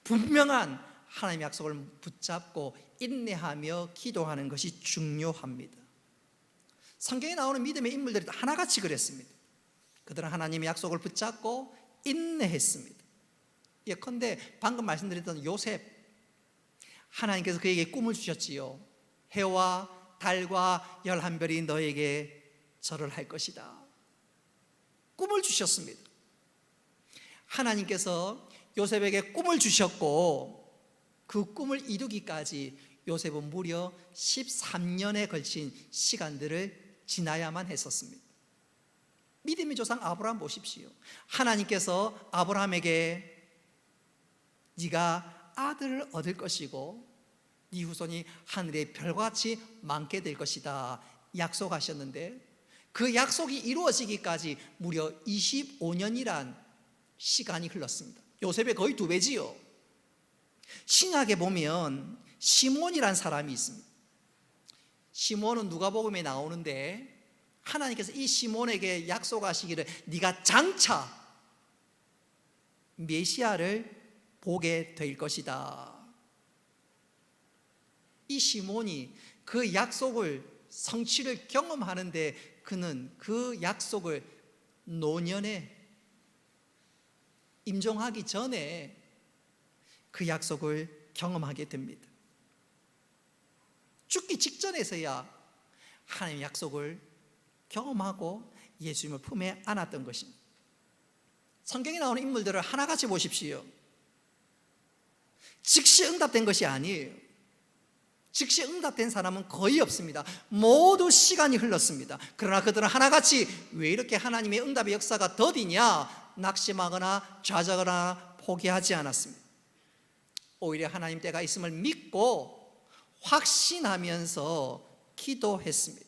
Speaker 1: 분명한 하나님의 약속을 붙잡고 인내하며 기도하는 것이 중요합니다. 성경에 나오는 믿음의 인물들이 하나같이 그랬습니다. 그들은 하나님의 약속을 붙잡고 인내했습니다. 예컨대 방금 말씀드렸던 요셉, 하나님께서 그에게 꿈을 주셨지요. 해와 달과 11별이 너에게 절을 할 것이다. 꿈을 주셨습니다. 하나님께서 요셉에게 꿈을 주셨고 그 꿈을 이루기까지 요셉은 무려 13년에 걸친 시간들을 지나야만 했었습니다. 믿음의 조상 아브라함 보십시오. 하나님께서 아브라함에게 네가 아들을 얻을 것이고 네 후손이 하늘의 별같이 많게 될 것이다 약속하셨는데 그 약속이 이루어지기까지 무려 25년이란 시간이 흘렀습니다. 요셉의 거의 2배지요. 신약에 보면 시몬이란 사람이 있습니다. 시몬은 누가복음에 나오는데 하나님께서 이 시몬에게 약속하시기를 네가 장차 메시아를 보게 될 것이다. 이 시몬이 그 약속을 성취를 경험하는데 그는 그 약속을 노년에 임종하기 전에 그 약속을 경험하게 됩니다. 죽기 직전에서야 하나님의 약속을 경험하고 예수님을 품에 안았던 것입니다. 성경에 나오는 인물들을 하나같이 보십시오. 즉시 응답된 것이 아니에요. 즉시 응답된 사람은 거의 없습니다. 모두 시간이 흘렀습니다. 그러나 그들은 하나같이 왜 이렇게 하나님의 응답의 역사가 더디냐 낙심하거나 좌절하거나 포기하지 않았습니다. 오히려 하나님 때가 있음을 믿고 확신하면서 기도했습니다.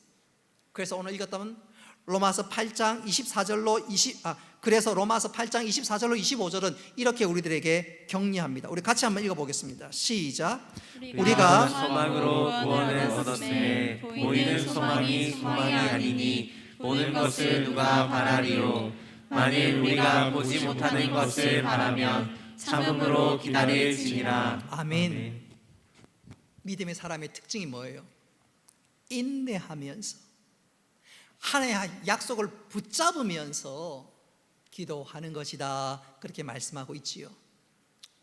Speaker 1: 그래서 오늘 읽었던 로마서 8장 24절로 그래서 로마서 8장 24절로 25절은 이렇게 우리들에게 격려합니다. 우리 같이 한번 읽어보겠습니다. 시작. 우리가
Speaker 2: 소망으로 구원을 얻었음에 보이는 소망이 소망이 아니니 보는 것을 누가 바라리요. 만일 우리가 보지 못하는 것을 바라면 참음으로 기다릴지니라.
Speaker 1: 아멘. 믿음의 사람의 특징이 뭐예요? 인내하면서 하나님의 약속을 붙잡으면서 기도하는 것이다, 그렇게 말씀하고 있지요.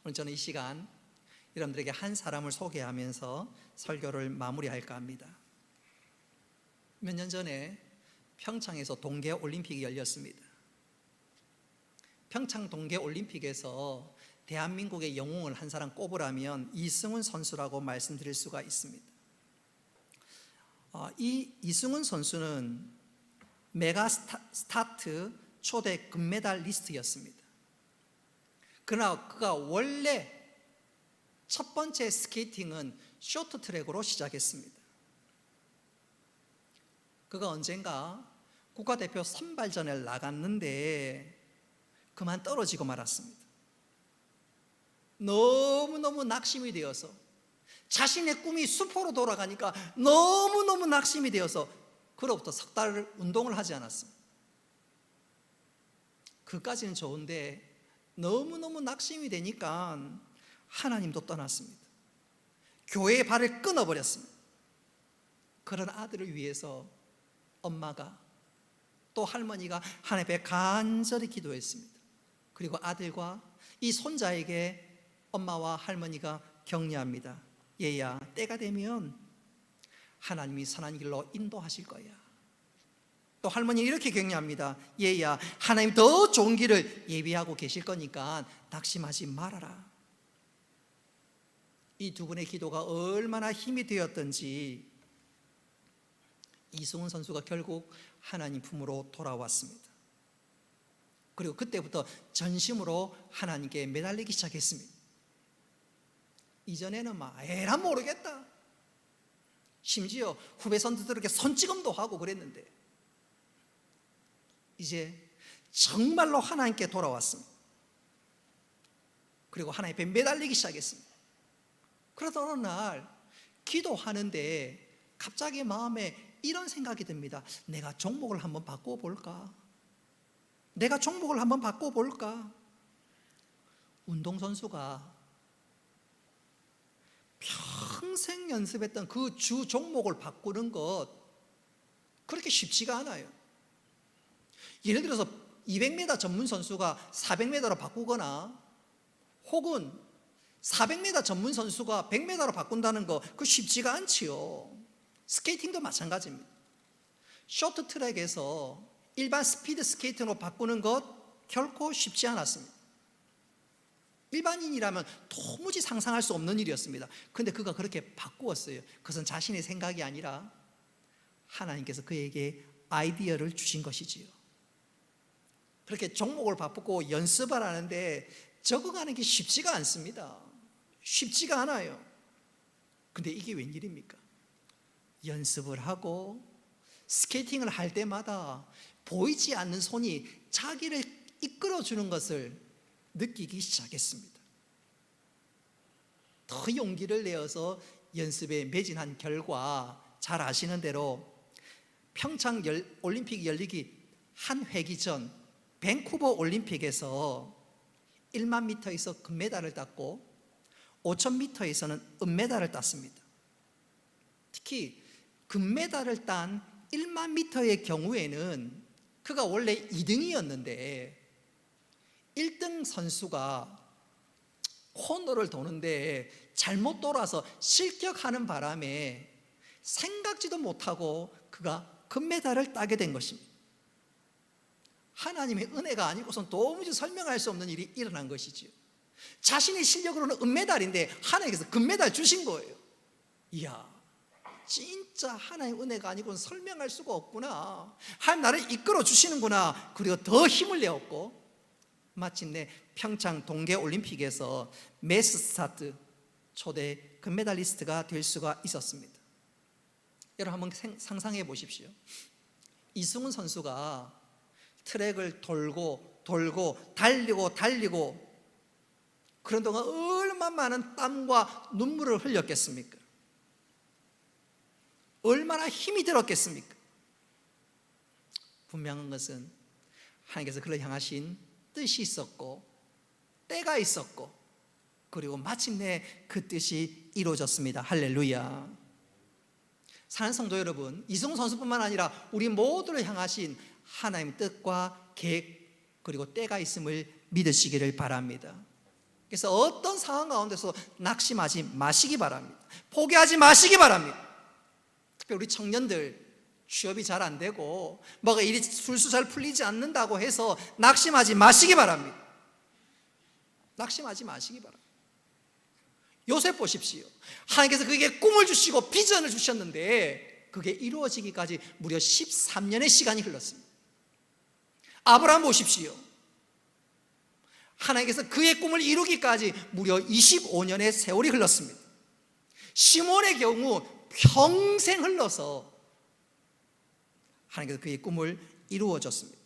Speaker 1: 오늘 저는 이 시간 여러분들에게 한 사람을 소개하면서 설교를 마무리할까 합니다. 몇 년 전에 평창에서 동계올림픽이 열렸습니다. 평창 동계올림픽에서 대한민국의 영웅을 한 사람 꼽으라면 이승훈 선수라고 말씀드릴 수가 있습니다. 이 이승훈 선수는 메가 스타트 초대 금메달리스트였습니다. 그러나 그가 원래 첫 번째 스케이팅은 쇼트트랙으로 시작했습니다. 그가 언젠가 국가대표 선발전에 나갔는데 그만 떨어지고 말았습니다. 너무너무 낙심이 되어서, 자신의 꿈이 수포로 돌아가니까 너무너무 낙심이 되어서 그로부터 석 달을 운동을 하지 않았습니다. 그까지는 좋은데 너무너무 낙심이 되니까 하나님도 떠났습니다. 교회의 발을 끊어버렸습니다. 그런 아들을 위해서 엄마가 또 할머니가 하나님 앞에 간절히 기도했습니다. 그리고 아들과 이 손자에게 엄마와 할머니가 격려합니다. 얘야, 때가 되면 하나님이 선한 길로 인도하실 거야. 또 할머니 이렇게 격려합니다. 얘야, 하나님 더 좋은 길을 예비하고 계실 거니까 낙심하지 말아라. 이 두 분의 기도가 얼마나 힘이 되었던지 이승훈 선수가 결국 하나님 품으로 돌아왔습니다. 그리고 그때부터 전심으로 하나님께 매달리기 시작했습니다. 이전에는 에라 모르겠다, 심지어 후배 선수들에게 손찌검도 하고 그랬는데 이제 정말로 하나님께 돌아왔습니다. 그리고 하나님 앞에 매달리기 시작했습니다. 그러다 어느 날 기도하는데 갑자기 마음에 이런 생각이 듭니다. 내가 종목을 한번 바꿔볼까? 내가 종목을 한번 바꿔볼까? 운동선수가 평생 연습했던 그 주 종목을 바꾸는 것 그렇게 쉽지가 않아요. 예를 들어서 200m 전문 선수가 400m로 바꾸거나 혹은 400m 전문 선수가 100m로 바꾼다는 거 그거 쉽지가 않지요. 스케이팅도 마찬가지입니다. 쇼트트랙에서 일반 스피드 스케이팅으로 바꾸는 것 결코 쉽지 않았습니다. 일반인이라면 도무지 상상할 수 없는 일이었습니다. 그런데 그가 그렇게 바꾸었어요. 그것은 자신의 생각이 아니라 하나님께서 그에게 아이디어를 주신 것이지요. 그렇게 종목을 바꾸고 연습을 하는데 적응하는 게 쉽지가 않습니다. 쉽지가 않아요. 근데 이게 웬일입니까? 연습을 하고 스케이팅을 할 때마다 보이지 않는 손이 자기를 이끌어주는 것을 느끼기 시작했습니다. 더 용기를 내어서 연습에 매진한 결과 잘 아시는 대로 평창 올림픽이 열리기 한 회기 전 밴쿠버 올림픽에서 1만 미터에서 금메달을 땄고 5,000미터에서는 은메달을 땄습니다. 특히 금메달을 딴 1만 미터의 경우에는 그가 원래 2등이었는데 1등 선수가 코너를 도는데 잘못 돌아서 실격하는 바람에 생각지도 못하고 그가 금메달을 따게 된 것입니다. 하나님의 은혜가 아니고선 도무지 설명할 수 없는 일이 일어난 것이지요. 자신의 실력으로는 은메달인데 하나님께서 금메달 주신 거예요. 이야, 진짜 하나님의 은혜가 아니고는 설명할 수가 없구나. 하나님 나를 이끌어 주시는구나. 그리고 더 힘을 내었고 마침내 평창 동계올림픽에서 매스 스타트 초대 금메달리스트가 될 수가 있었습니다. 여러분 한번 상상해 보십시오. 이승훈 선수가 트랙을 돌고 달리고 그런 동안 얼마나 많은 땀과 눈물을 흘렸겠습니까? 얼마나 힘이 들었겠습니까? 분명한 것은 하나님께서 그를 향하신 뜻이 있었고 때가 있었고 그리고 마침내 그 뜻이 이루어졌습니다. 할렐루야. 사랑하는 성도 여러분, 이승훈 선수뿐만 아니라 우리 모두를 향하신 하나님의 뜻과 계획 그리고 때가 있음을 믿으시기를 바랍니다. 그래서 어떤 상황 가운데서 낙심하지 마시기 바랍니다. 포기하지 마시기 바랍니다. 특히 우리 청년들 취업이 잘 안 되고 뭐가 일이 술술 잘 풀리지 않는다고 해서 낙심하지 마시기 바랍니다. 낙심하지 마시기 바랍니다. 요셉 보십시오. 하나님께서 그에게 꿈을 주시고 비전을 주셨는데 그게 이루어지기까지 무려 13년의 시간이 흘렀습니다. 아브라함 보십시오. 하나님께서 그의 꿈을 이루기까지 무려 25년의 세월이 흘렀습니다. 시몬의 경우 평생 흘러서 하나님께서 그의 꿈을 이루어졌습니다.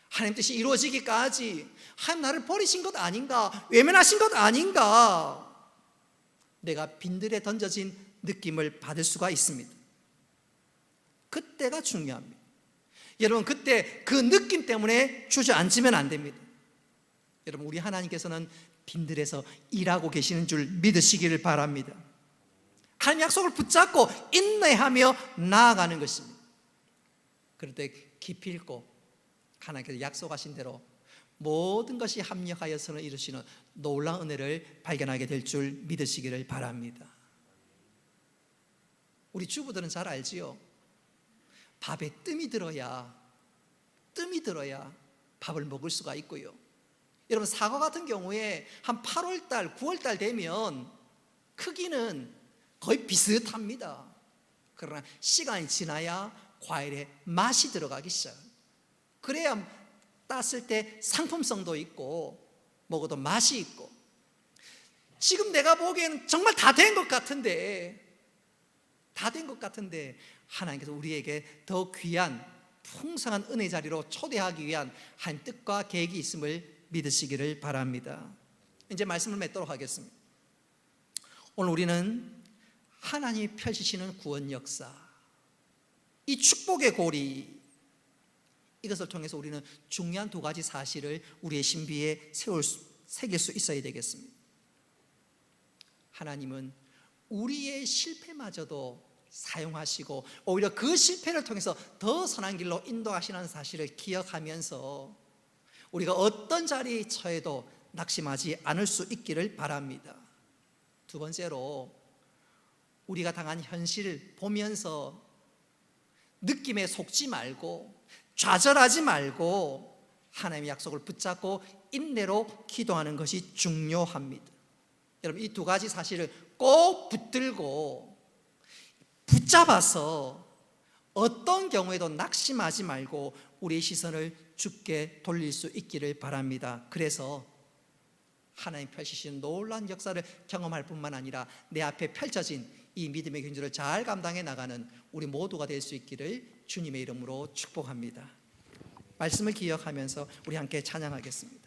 Speaker 1: 하나님 뜻이 이루어지기까지 하나님 나를 버리신 것 아닌가, 외면하신 것 아닌가, 내가 빈들에 던져진 느낌을 받을 수가 있습니다. 그때가 중요합니다. 여러분, 그때 그 느낌 때문에 주저앉으면 안 됩니다. 여러분, 우리 하나님께서는 빈들에서 일하고 계시는 줄 믿으시기를 바랍니다. 하나님 약속을 붙잡고 인내하며 나아가는 것입니다. 그럴 때 깊이 읽고 하나님께서 약속하신 대로 모든 것이 합력하여 선을 이루시는 놀라운 은혜를 발견하게 될 줄 믿으시기를 바랍니다. 우리 주부들은 잘 알지요. 밥에 뜸이 들어야 밥을 먹을 수가 있고요. 여러분, 사과 같은 경우에 한 8월달, 9월달 되면 크기는 거의 비슷합니다. 그러나 시간이 지나야 과일에 맛이 들어가기 시작합니다. 그래야 땄을 때 상품성도 있고 먹어도 맛이 있고, 지금 내가 보기에는 정말 다 된 것 같은데 하나님께서 우리에게 더 귀한 풍성한 은혜 자리로 초대하기 위한 하나님 뜻과 계획이 있음을 믿으시기를 바랍니다. 이제 말씀을 맺도록 하겠습니다. 오늘 우리는 하나님이 펼치시는 구원 역사, 이 축복의 고리, 이것을 통해서 우리는 중요한 두 가지 사실을 우리의 신비에 새길 수 있어야 되겠습니다. 하나님은 우리의 실패마저도 사용하시고 오히려 그 실패를 통해서 더 선한 길로 인도하시는 사실을 기억하면서 우리가 어떤 자리에 처해도 낙심하지 않을 수 있기를 바랍니다. 두 번째로, 우리가 당한 현실을 보면서 느낌에 속지 말고 좌절하지 말고 하나님의 약속을 붙잡고 인내로 기도하는 것이 중요합니다. 여러분, 이 두 가지 사실을 꼭 붙들고 붙잡아서 어떤 경우에도 낙심하지 말고 우리의 시선을 주께 돌릴 수 있기를 바랍니다. 그래서 하나님 펼치시는 놀라운 역사를 경험할 뿐만 아니라 내 앞에 펼쳐진 이 믿음의 경주를 잘 감당해 나가는 우리 모두가 될 수 있기를 주님의 이름으로 축복합니다. 말씀을 기억하면서 우리 함께 찬양하겠습니다.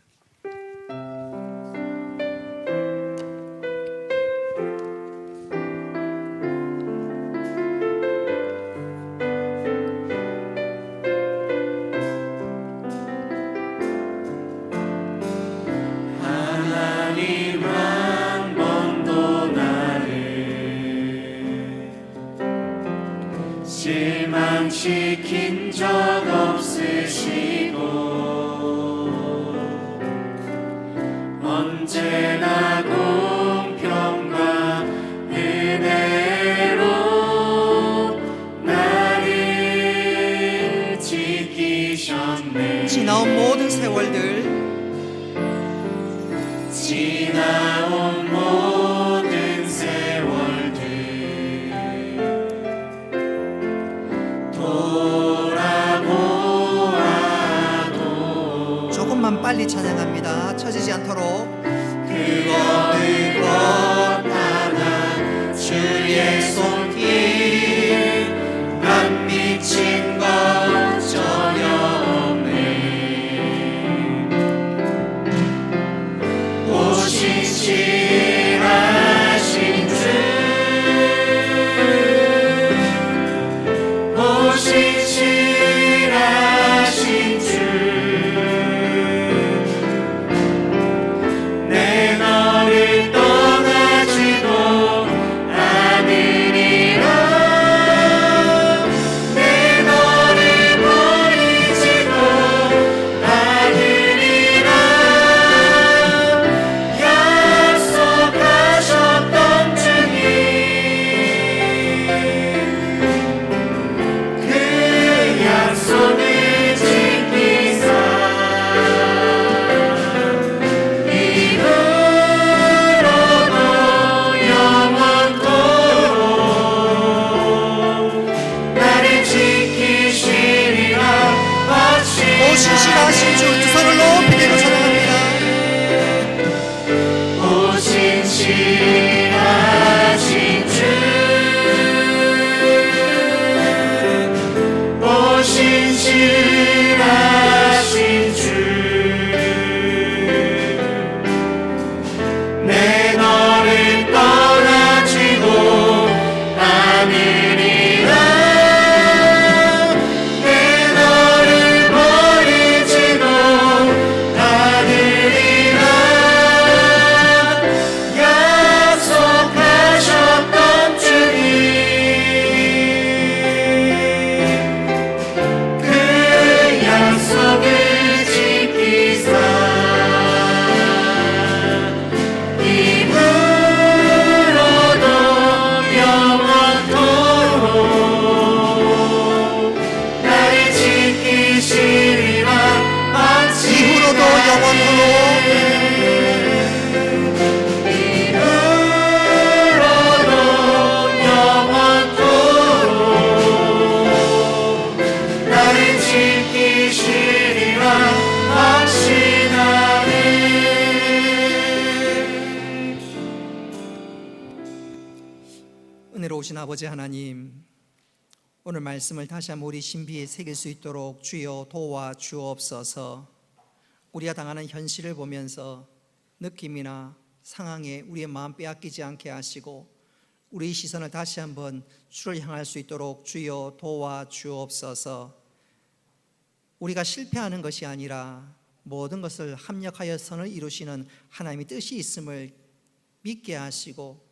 Speaker 2: 실망시킨 적 없으시고 언제나 공평과 은혜로 나를 지키셨네.
Speaker 1: 지나온 모든 세월들,
Speaker 2: 지나온 모든 세월들
Speaker 1: 조금만 빨리 찬양합니다. 처지지 않도록.
Speaker 2: 그거 주의 손길 난 미친 것 전혀 없네. 오신실하신 주 오신실하신 주 내 너를 떠나지도 않으리라. 내 너를 버리지도 않으리라. 약속하셨던 주님 그 약속을 지키사 이후로도 영원토록 나를 지키시리라.
Speaker 1: 오신실하신 주 두 손을 높이 들고 찬양합니다.
Speaker 2: 오신실하신 주 오신실하신 주 내 너를 떠나지도 않으리라. 내 너를 버리지도 않으리라. 약속하셨던 주님 그 약속을 지키사 이후로도 영원토록 나를 지키시리라.
Speaker 1: 이후로도 영원토록
Speaker 2: 이후로도 영원토록 나를 지키시리라. 확신하네.
Speaker 1: 은혜로우신 아버지 하나님, 오늘 말씀을 다시 한번 우리 신비에 새길 수 있도록 주여 도와 주옵소서. 우리가 당하는 현실을 보면서 느낌이나 상황에 우리의 마음 빼앗기지 않게 하시고 우리 시선을 다시 한번 주를 향할 수 있도록 주여 도와 주옵소서. 우리가 실패하는 것이 아니라 모든 것을 합력하여 선을 이루시는 하나님의 뜻이 있음을 믿게 하시고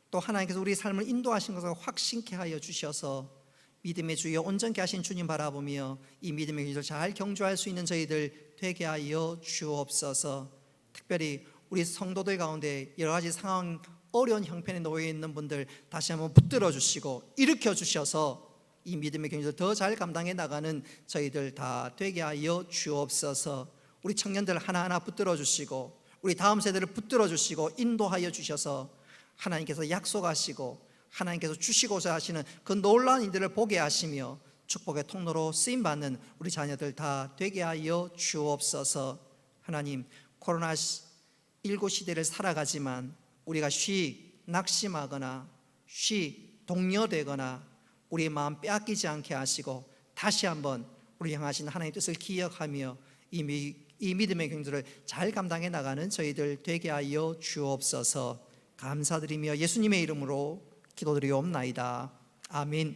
Speaker 1: 또 하나님께서 우리 삶을 인도하신 것을 확신케 하여 주셔서 믿음의 주여 온전케 하신 주님 바라보며 이 믿음의 길을 잘 경주할 수 있는 저희들 되게 하여 주옵소서. 특별히 우리 성도들 가운데 여러 가지 상황 어려운 형편에 놓여 있는 분들 다시 한번 붙들어 주시고 일으켜 주셔서 이 믿음의 경주를 더 잘 감당해 나가는 저희들 다 되게 하여 주옵소서. 우리 청년들 하나하나 붙들어 주시고 우리 다음 세대를 붙들어 주시고 인도하여 주셔서 하나님께서 약속하시고 하나님께서 주시고자 하시는 그 놀라운 일들을 보게 하시며 축복의 통로로 쓰임받는 우리 자녀들 다 되게 하여 주옵소서. 하나님, 코로나19 시대를 살아가지만 우리가 쉬 낙심하거나 쉬 동요되거나 우리의 마음 빼앗기지 않게 하시고 다시 한번 우리 향하신 하나님의 뜻을 기억하며 이 믿음의 경주를 잘 감당해 나가는 저희들 되게 하여 주옵소서. 감사드리며 예수님의 이름으로 기도드리옵나이다. 아멘.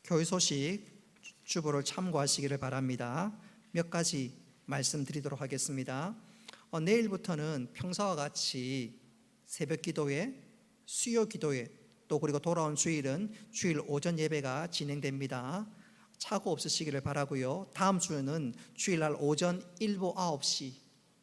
Speaker 1: 교회 소식 주보를 참고하시기를 바랍니다. 몇 가지 말씀드리도록 하겠습니다. 내일부터는 평소와 같이 새벽 기도회, 수요 기도회 또 그리고 돌아온 주일은 주일 오전 예배가 진행됩니다. 착오 없으시기를 바라고요. 다음 주는 주일날 오전 1부 9시,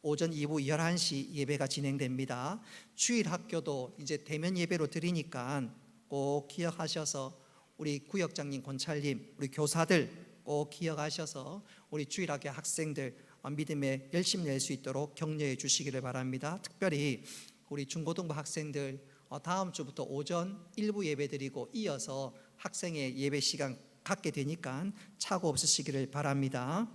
Speaker 1: 오전 2부 11시 예배가 진행됩니다. 주일 학교도 이제 대면 예배로 드리니까 꼭 기억하셔서 우리 구역장님, 권찰님, 우리 교사들 꼭 기억하셔서 우리 주일 학교 학생들 믿음에 열심히 낼 수 있도록 격려해 주시기를 바랍니다. 특별히 우리 중고등부 학생들 다음 주부터 오전 1부 예배 드리고 이어서 학생의 예배 시간 갖게 되니까 착오 없으시기를 바랍니다.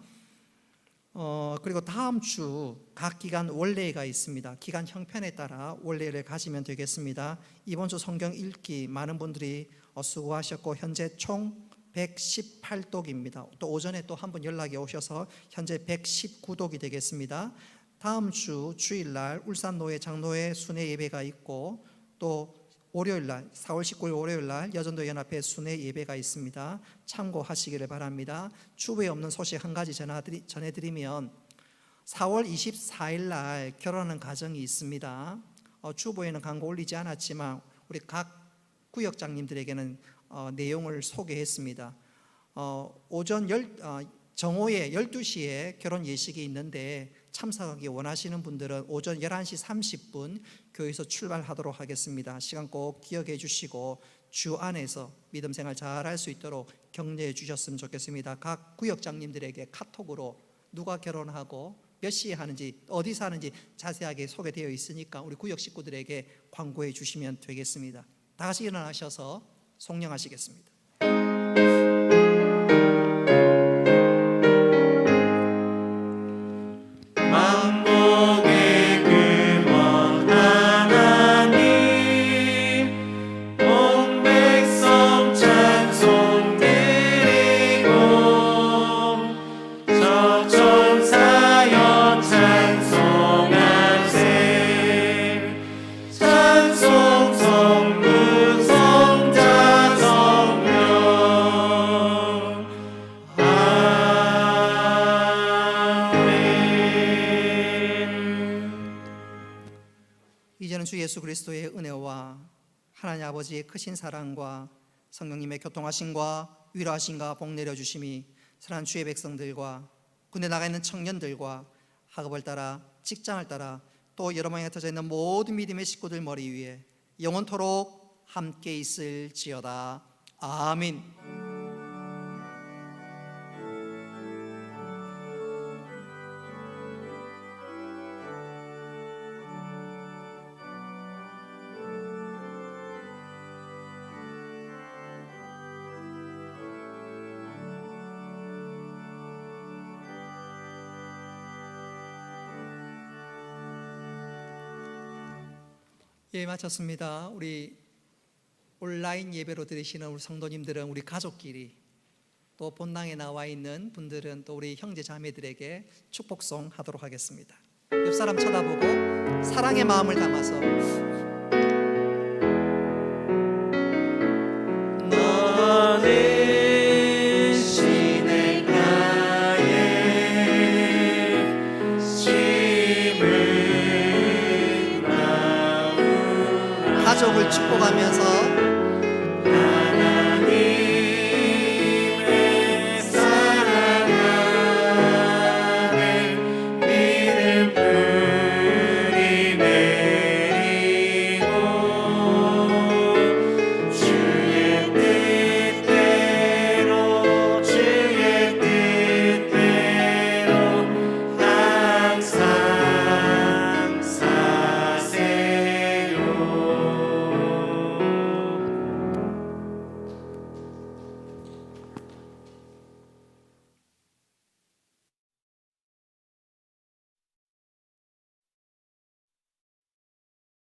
Speaker 1: 그리고 다음 주 각 기간 원례가 있습니다. 기간 형편에 따라 원례를 가지면 되겠습니다. 이번 주 성경 읽기 많은 분들이 수고하셨고 현재 총 118독입니다. 또 오전에 또 한 번 연락이 오셔서 현재 119독이 되겠습니다. 다음 주 주일날 울산노회 장로회 순회 예배가 있고 또 월요일날 4월 19일 월요일날 여전도 연합회 순회 예배가 있습니다. 참고하시기를 바랍니다. 주부에 없는 소식 한 가지 전해드리면 4월 24일 날 결혼하는 가정이 있습니다. 주보에는 광고 올리지 않았지만 우리 각 구역장님들에게는 내용을 소개했습니다. 오전 정오에 12시에 결혼 예식이 있는데 참석하기 원하시는 분들은 오전 11시 30분 교회에서 출발하도록 하겠습니다. 시간 꼭 기억해 주시고 주 안에서 믿음 생활 잘 할 수 있도록 격려해 주셨으면 좋겠습니다. 각 구역장님들에게 카톡으로 누가 결혼하고 몇 시에 하는지 어디서 하는지 자세하게 소개되어 있으니까 우리 구역 식구들에게 광고해 주시면 되겠습니다. 다 같이 일어나셔서 송령하시겠습니다.
Speaker 2: 만복의 근원 하나님 온 백성 찬송 드리고 저천사여 찬송하세 찬송 성부 성자 성령
Speaker 1: 이제는 주 예수 그리스도의 은혜와 하나님 아버지의 크신 사랑과 성령님의 교통하심과 위로하심과 복 내려주심이 사랑하는 주의 백성들과 군대 나가 있는 청년들과 학업을 따라 직장을 따라 또 여러 방에 흩어져 있는 모든 믿음의 식구들 머리 위에 영원토록 함께 있을지어다. 아멘. 예, 마쳤습니다. 우리 온라인 예배로 드리시는 우리 성도님들은 우리 가족끼리 또 본당에 나와 있는 분들은 또 우리 형제 자매들에게 축복송 하도록 하겠습니다. 옆 사람 쳐다보고 사랑의 마음을 담아서
Speaker 2: 너는 시냇가에 심은 마음
Speaker 1: 가족을 축복하면서